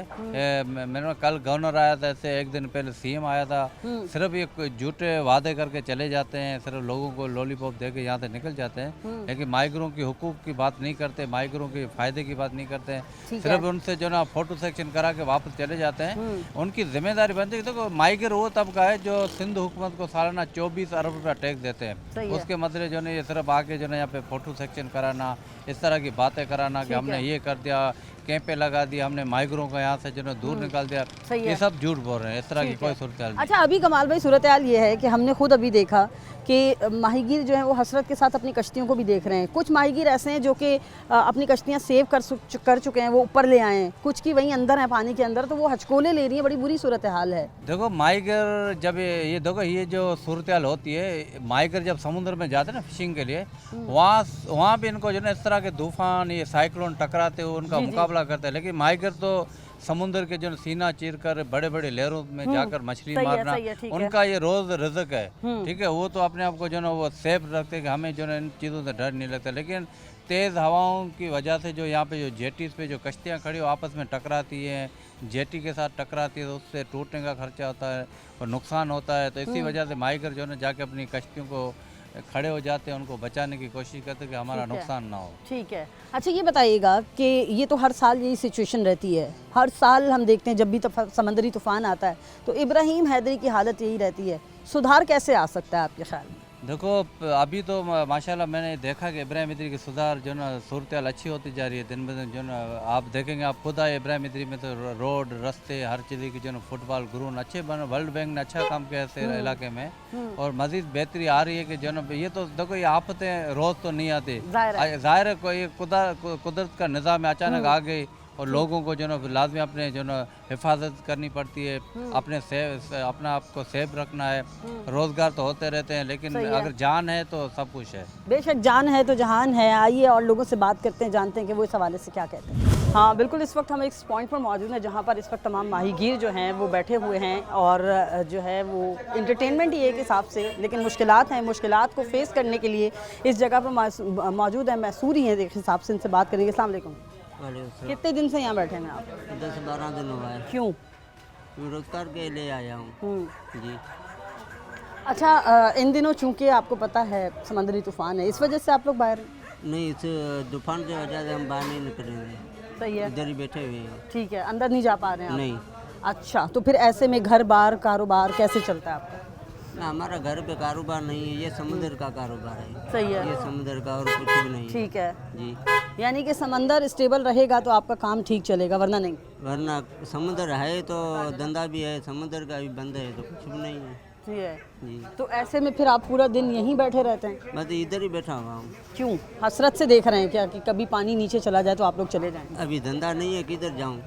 मेरे कल गवर्नर आया था, ऐसे एक दिन पहले सीएम आया था। सिर्फ ये झूठे वादे करके चले जाते हैं, सिर्फ लोगों को लॉलीपॉप दे के यहाँ से निकल जाते हैं, लेकिन माइग्रों की हुकूक की बात नहीं करते, माइग्रों के फ़ायदे की बात नहीं करते हैं। सिर्फ उनसे जो ना फ़ोटो सेक्शन करा के वापस चले जाते हैं। उनकी जिम्मेदारी बनती है। देखो माइग्र वो तबका है जो सिंध हुकूमत को सालाना 24 अरब रुपया टैक्स देते हैं। उसके मतलब जो है ये सिर्फ आके जो है यहाँ पे फ़ोटो सेक्शन कराना, इस तरह की बातें कराना कि हमने ये कर दिया, कैंपे लगा दिया, हमने माइग्रों को यहाँ से जो है दूर निकाल दिया, ये सब झूठ बोल रहे हैं। इस तरह की कोई सूरत हाल नहीं। अच्छा, अभी कमाल भाई सूरत हाल ये है कि हमने खुद अभी देखा कि माहीगीर जो है वो हसरत के साथ अपनी कश्तियों को भी देख रहे हैं। कुछ माहीगीर ऐसे हैं जो कि अपनी कश्तियाँ सेव कर चुके हैं, वो ऊपर ले आए हैं, कुछ की वहीं अंदर हैं पानी के अंदर, तो वो हचकोले ले रही हैं। बड़ी बुरी सूरत हाल है। देखो माइगर जब ये देखो ये जो सूरत हाल होती है, माइगर जब समुद्र में जाते हैं ना फिशिंग के लिए, वहाँ भी इनको जो है इस तरह के तूफान, ये साइक्लोन टकराते हुए उनका मुकाबला करते हैं। लेकिन माइगर तो समुद्र के जो सीना चीर कर बड़े बड़े लहरों में जाकर मछली मारना, उनका ये रोज रिज़्क है। ठीक है, वो तो अपने आप को जो ना वो सेफ रखते कि हमें जो ना इन चीज़ों से डर नहीं लगता। लेकिन तेज़ हवाओं की वजह से जो यहाँ पे जो जेटीज़ पे जो कश्तियाँ खड़ी हो आपस में टकराती हैं, जेटी के साथ टकराती है, तो उससे टूटने का खर्चा होता है और नुकसान होता है। तो इसी वजह से माइगर जो है ना जाके अपनी कश्तियों को खड़े हो जाते हैं, उनको बचाने की कोशिश करते हैं कि हमारा नुकसान ना हो। ठीक है। अच्छा, ये बताइएगा कि ये तो हर साल यही सिचुएशन रहती है, हर साल हम देखते हैं जब भी समंदरी तूफान आता है तो इब्राहिम हैदरी की हालत यही रहती है। सुधार कैसे आ सकता है आपके ख्याल में? देखो अभी तो माशाल्लाह मैंने देखा कि इब्राहिम इदरी की सुधार जो ना सूरत हाल अच्छी होती जा रही है दिन ब दिन। जो ना आप देखेंगे, आप खुद आए इब्राहिम इदरी में तो रोड, रास्ते, हर चीज़ की जो ना फुटबॉल ग्राउंड अच्छे बन, वर्ल्ड बैंक ने अच्छा काम किया है इलाके में, और मज़ीद बेहतरी आ रही है कि जो ना ये तो देखो ये आफतें रोज़ तो नहीं आती, ज़ाहिर है कोई कुदरत का निज़ाम अचानक आ गई और लोगों को जो ना लाजमी अपने जो ना हिफाजत करनी पड़ती है, अपने अपना आप को सेफ रखना है। रोज़गार तो होते रहते हैं, लेकिन अगर जान है तो सब कुछ है। बेशक जान है तो जहान है। आइए और लोगों से बात करते हैं, जानते हैं कि वो इस हवाले से क्या कहते हैं। हाँ बिल्कुल, इस वक्त हम एक पॉइंट पर मौजूद हैं जहाँ पर इस वक्त तमाम माहीगीर जो हैं वो बैठे हुए हैं और जो है वो इंटरटेनमेंट ही एक हिसाब से, लेकिन मुश्किलात हैं। मुश्किलात को फेस करने के लिए इस जगह पर मौजूद है, मैसूर ही हैं एक हिसाब से। इनसे बात करेंगे। अस्सलाम वालेकुम। कितने दिन से यहाँ बैठे हैं आप? 10-12 दिन हुआ है। क्यों? रोजगार के लिए आया हूँ जी। अच्छा, इन दिनों चूंकि आपको पता है समंदरी तूफान है, इस वजह से आप लोग बाहर? नहीं, इस तूफान की वजह से हम बाहर नहीं निकलेंगे। सही है, इधर ही बैठे हुए हैं। ठीक है, अंदर नहीं जा पा रहे हैं आप? नहीं। अच्छा, तो फिर ऐसे में घर बार कारोबार कैसे चलता है आपका? हमारा घर पे कारोबार नहीं है, ये समुद्र का कारोबार है। सही है, ये समुद्र का और कुछ भी नहीं। ठीक है जी। यानी कि समंदर स्टेबल रहेगा तो आपका काम ठीक चलेगा, वरना नहीं? वरना समुद्र है तो धंधा भी है, समुद्र का भी बंद है तो कुछ भी नहीं है। जी है जी। तो ऐसे में फिर आप पूरा दिन यहीं बैठे रहते हैं? मैं तो इधर ही बैठा हुआ हूँ। क्यों, हसरत से देख रहे हैं क्या कि कभी पानी नीचे चला जाए तो आप लोग चले जाएं? अभी धंधा नहीं है, किधर जाऊँ?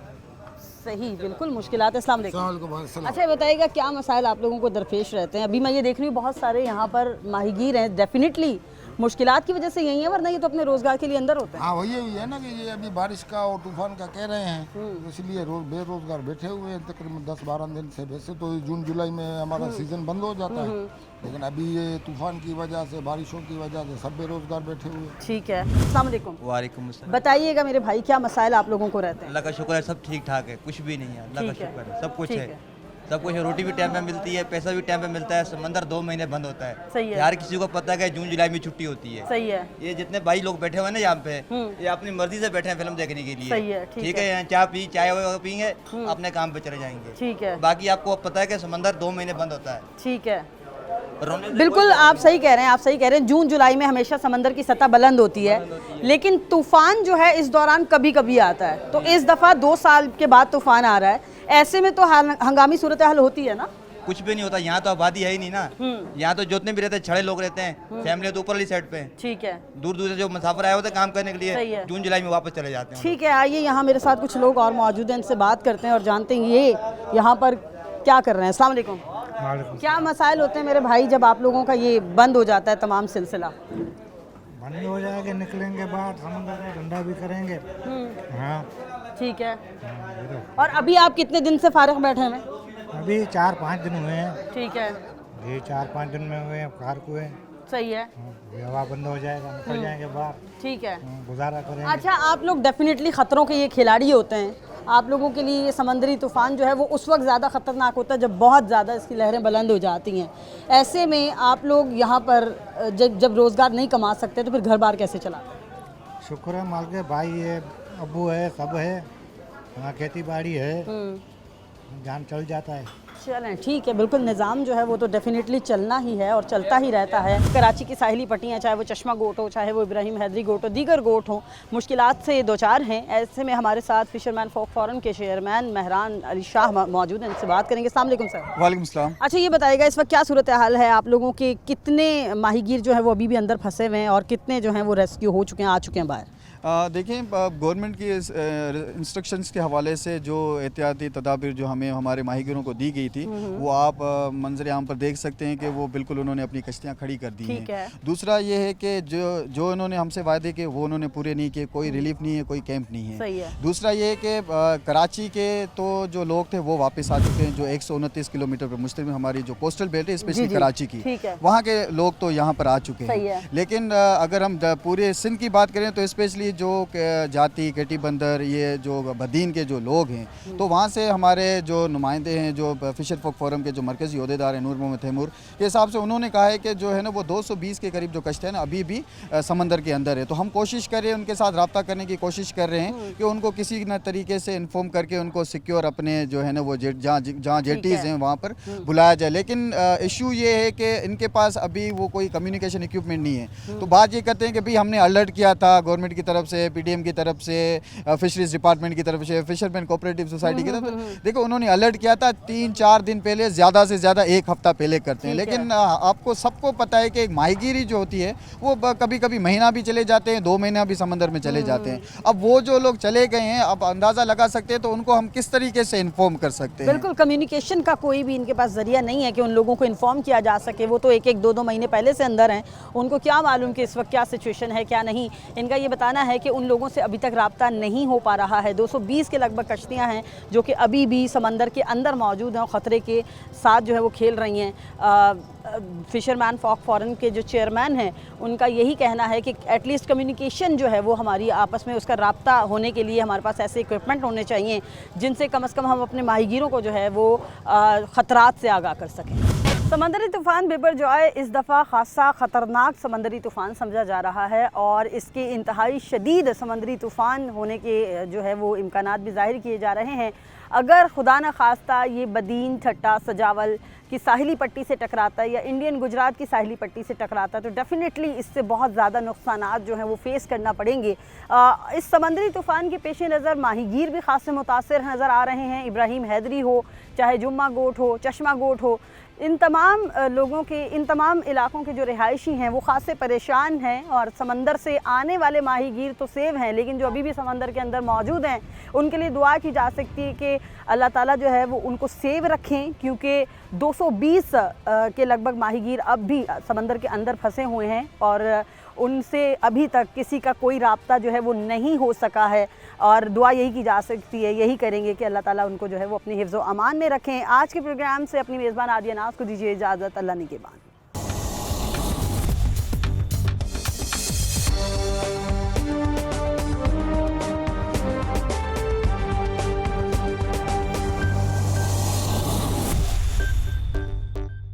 सही, बिल्कुल मुश्किलात है। अस्सलाम वालेकुम। अच्छा, बताइएगा क्या मसाइल आप लोगों को दरपेश रहते हैं? अभी मैं ये देख रही हूँ बहुत सारे यहाँ पर माहीगीर हैं, डेफिनेटली मुश्किलात की वजह से यही है, वरना ये तो अपने रोजगार के लिए अंदर होते हैं। हाँ, वही है ना कि ये अभी बारिश का और तूफान का कह रहे हैं, तो इसलिए बेरोजगार बैठे हुए हैं तकरीबन 10-12 दिन से। वैसे तो जून जुलाई में हमारा सीजन बंद हो जाता है, लेकिन अभी ये तूफान की वजह से, बारिशों की वजह से सब बेरोजगार बैठे हुए। ठीक है, अस्सलाम वालेकुम। वालेकुम अस्सलाम। बताइएगा मेरे भाई, क्या मसाइल आप लोगों को रहते हैं? अल्लाह का शुक्र है, सब ठीक ठाक है, कुछ भी नहीं है, अल्लाह का शुक्र है, सब कुछ है, सब कुछ है। रोटी भी टाइम पे मिलती है, पैसा भी टाइम पे मिलता है। समंदर 2 महीने बंद होता है। सही है। हर किसी को पता है कि जून जुलाई में छुट्टी होती है। सही है। ये जितने भाई लोग बैठे हुए हैं ना यहाँ पे, ये अपनी मर्जी से बैठे हैं फिल्म देखने के लिए। सही है, ठीक है, यहाँ चाय पियेंगे, अपने काम पे चले जाएंगे। ठीक है। बाकी आपको पता है कि समंदर 2 महीने बंद होता है। ठीक है, बिल्कुल आप सही कह रहे हैं, आप सही कह रहे हैं। जून जुलाई में हमेशा समंदर की सतह बुलंद होती है, लेकिन तूफान जो है इस दौरान कभी कभी आता है। तो इस दफ़ा 2 साल के बाद तूफान आ रहा है, ऐसे में तो हंगामी सूरत हाल होती है ना? कुछ भी नहीं होता, यहाँ तो आबादी है ही नहीं ना। यहाँ तो जितने भी रहते हैं छड़े लोग रहते हैं, फैमिली तो ऊपर वाली साइड पे। ठीक है। दूर दूर से जो मुसाफिर आए होते हैं काम करने के लिए, जून जुलाई में वापस चले जाते हैं। ठीक है, आइए यहाँ मेरे साथ कुछ लोग और मौजूद हैं, इनसे बात करते हैं और जानते हैं ये यहाँ पर क्या कर रहे हैं। अस्सलाम वालेकुम। क्या मसाइल होते हैं मेरे भाई जब आप लोगों का ये बंद हो जाता है तमाम सिलसिला? बंद हो जाएगा, निकलेंगे बाहर, समुद्र में धंधा भी करेंगे। हाँ ठीक है। और अभी आप कितने दिन से फारिग बैठे हैं? अभी 4-5 दिन हुए हैं। ठीक है, ये 4-5 दिन में हुए हैं, कार को है। सही है, हवा बंद हो जाएगा, निकल जाएंगे बाहर। ठीक है, गुजारा करेंगे। अच्छा, आप लोग डेफिनेटली ख़तरों के ये खिलाड़ी होते हैं। आप लोगों के लिए ये समंदरी तूफ़ान जो है वो उस वक्त ज़्यादा ख़तरनाक होता है जब बहुत ज़्यादा इसकी लहरें बुलंद हो जाती हैं। ऐसे में आप लोग यहाँ पर जब रोज़गार नहीं कमा सकते तो फिर घर बार कैसे चलाते हैं? शुक्र है माल के, भाई है, अब्बू है, सब है, वहाँ खेती बाड़ी है, जान चल जाता है। चलें, ठीक है, बिल्कुल निज़ाम जो है वो तो डेफिनेटली चलना ही है और चलता ही रहता है। कराची की साहिली पट्टियाँ, चाहे वो चश्मा गोट हो, चाहे वो इब्राहिम हैदरी गोट हो, दीगर गोट हो, मुश्किलात से दो चार हैं। ऐसे में हमारे साथ फिशरमैन फोक फोरम के चेयरमैन महरान अली शाह मौजूद हैं, इनसे बात करेंगे। अस्सलाम वालेकुम सर। वालेकुम सलाम। अच्छा, ये बताइएगा इस वक्त क्या सूरत हाल है आप लोगों के? कितने माहीगीर जो है वो अभी भी अंदर फंसे हुए हैं और कितने जो हैं वो रेस्क्यू हो चुके हैं, आ चुके हैं बाहर? देखें, गवर्नमेंट की इंस्ट्रक्शंस के हवाले से जो एहतियाती तदाबीर जो हमें हमारे माहीगीरों को दी गई थी वो आप मंजर आम पर देख सकते हैं कि वो बिल्कुल उन्होंने अपनी कश्तियाँ खड़ी कर दी हैं। दूसरा ये है कि जो उन्होंने हमसे वायदे किए वो उन्होंने पूरे नहीं किए, कोई रिलीफ नहीं है, कोई कैंप नहीं है। दूसरा ये है कि कराची के तो जो लोग थे वो वापस आ चुके हैं, जो 129 किलोमीटर पर मुश्तमिल हमारी जो कोस्टल बेल्ट है स्पेशली कराची की, वहाँ के लोग तो यहाँ पर आ चुके हैं। लेकिन अगर हम पूरे सिंध की बात करें तो स्पेशली जो जाति केटी बंदर ये जो बदीन के जो लोग हैं तो वहाँ से हमारे जो नुमाइंदे हैं, जो फिशर फोक फोरम के जो मरकज़ी अहदेदार हैं नूर मोहम्मद तैमूर के हिसाब से, उन्होंने कहा है कि जो है ना वो 220 के करीब जो कश्त है ना अभी भी समंदर के अंदर है। तो हम कोशिश कर रहे हैं, उनके साथ रब्ता करने की कोशिश कर रहे हैं कि उनको किसी न तरीके से इन्फॉर्म करके उनको सिक्योर अपने जो है ना वो जहाँ जेटीज़ हैं वहाँ पर बुलाया जाए। लेकिन इशू ये है कि इनके पास अभी वो कोई कम्युनिकेशन इक्विपमेंट नहीं है। तो बात ये करते हैं कि भाई हमने अलर्ट किया था गवर्नमेंट की तरफ से, पीडीएम की तरफ से, फिशरीज डिपार्टमेंट की तरफ से, फिशरमैन कोऑपरेटिव सोसाइटी की तरफ से। देखो उन्होंने अलर्ट किया था 3-4 दिन पहले, ज़्यादा से ज़्यादा 1 हफ्ता पहले करते हैं। लेकिन आपको सबको पता है कि माहीगीरी जो होती है वो कभी कभी महीना भी चले जाते हैं, 2 महीना भी समंदर में चले जाते हैं। अब वो जो लोग चले गए हैं, अब अंदाज़ा लगा सकते हैं तो उनको हम किस तरीके से इन्फॉर्म कर सकते हैं? बिल्कुल, कम्युनिकेशन का कोई भी इनके पास जरिया नहीं है कि उन लोगों को इन्फॉर्म किया जा सके। वो तो 1-2 महीने पहले से अंदर हैं, उनको क्या मालूम कि इस वक्त क्या सिचुएशन है क्या नहीं। इनका ये बताना है कि उन लोगों से अभी तक राब्ता नहीं हो पा रहा है। 220 के लगभग कश्तियाँ हैं जो कि अभी भी समंदर के अंदर मौजूद हैं और ख़तरे के साथ जो है वो खेल रही हैं। फिशरमैन फोक फोरम के जो चेयरमैन हैं उनका यही कहना है कि एटलीस्ट कम्युनिकेशन जो है वो हमारी आपस में उसका राब्ता होने के लिए हमारे पास ऐसे इक्विपमेंट होने चाहिए जिनसे कम से कम हम अपने माहीगीरों को जो है वो ख़तरात से आगाह कर सकें। समंदरी तूफ़ान बिपरजॉय इस दफ़ा ख़ासा ख़तरनाक समंदरी तूफ़ान समझा जा रहा है और इसके इंतहाई शदीद समंदरी तूफ़ान होने के जो है वो इम्कानात भी ज़ाहिर किए जा रहे हैं। अगर खुदा न खास्ता ये बदीन, ठट्टा, सजावल की साहिली पट्टी से टकराता है या इंडियन गुजरात की साहिली पट्टी से टकराता है तो डेफ़िनेटली इससे बहुत ज़्यादा नुकसानात जो हैं वो फ़ेस करना पड़ेंगे। इस समंदरी तूफ़ान के पेश नज़र माहीगीर भी ख़ास मुतासिर नज़र आ रहे हैं। इब्राहिम हैदरी हो, चाहे जुम्मा गोट हो, चश्मा गोट हो, इन तमाम लोगों के, इन तमाम इलाकों के जो रिहायशी हैं वो ख़ासे परेशान हैं और समंदर से आने वाले माहीगीर तो सेव हैं, लेकिन जो अभी भी समंदर के अंदर मौजूद हैं उनके लिए दुआ की जा सकती है कि अल्लाह ताला जो है वो उनको सेव रखें, क्योंकि 220 के लगभग माहीगीर अब भी समंदर के अंदर फंसे हुए हैं और उनसे अभी तक किसी का कोई राब्ता जो है वो नहीं हो सका है। और दुआ यही की जा सकती है, यही करेंगे कि अल्लाह ताला उनको जो है वो अपने हिफ्ज़ व अमान में रखें। आज के प्रोग्राम से अपनी मेज़बान आदिया नाज़ को दीजिए इजाज़त। अल्लाह निगहबान।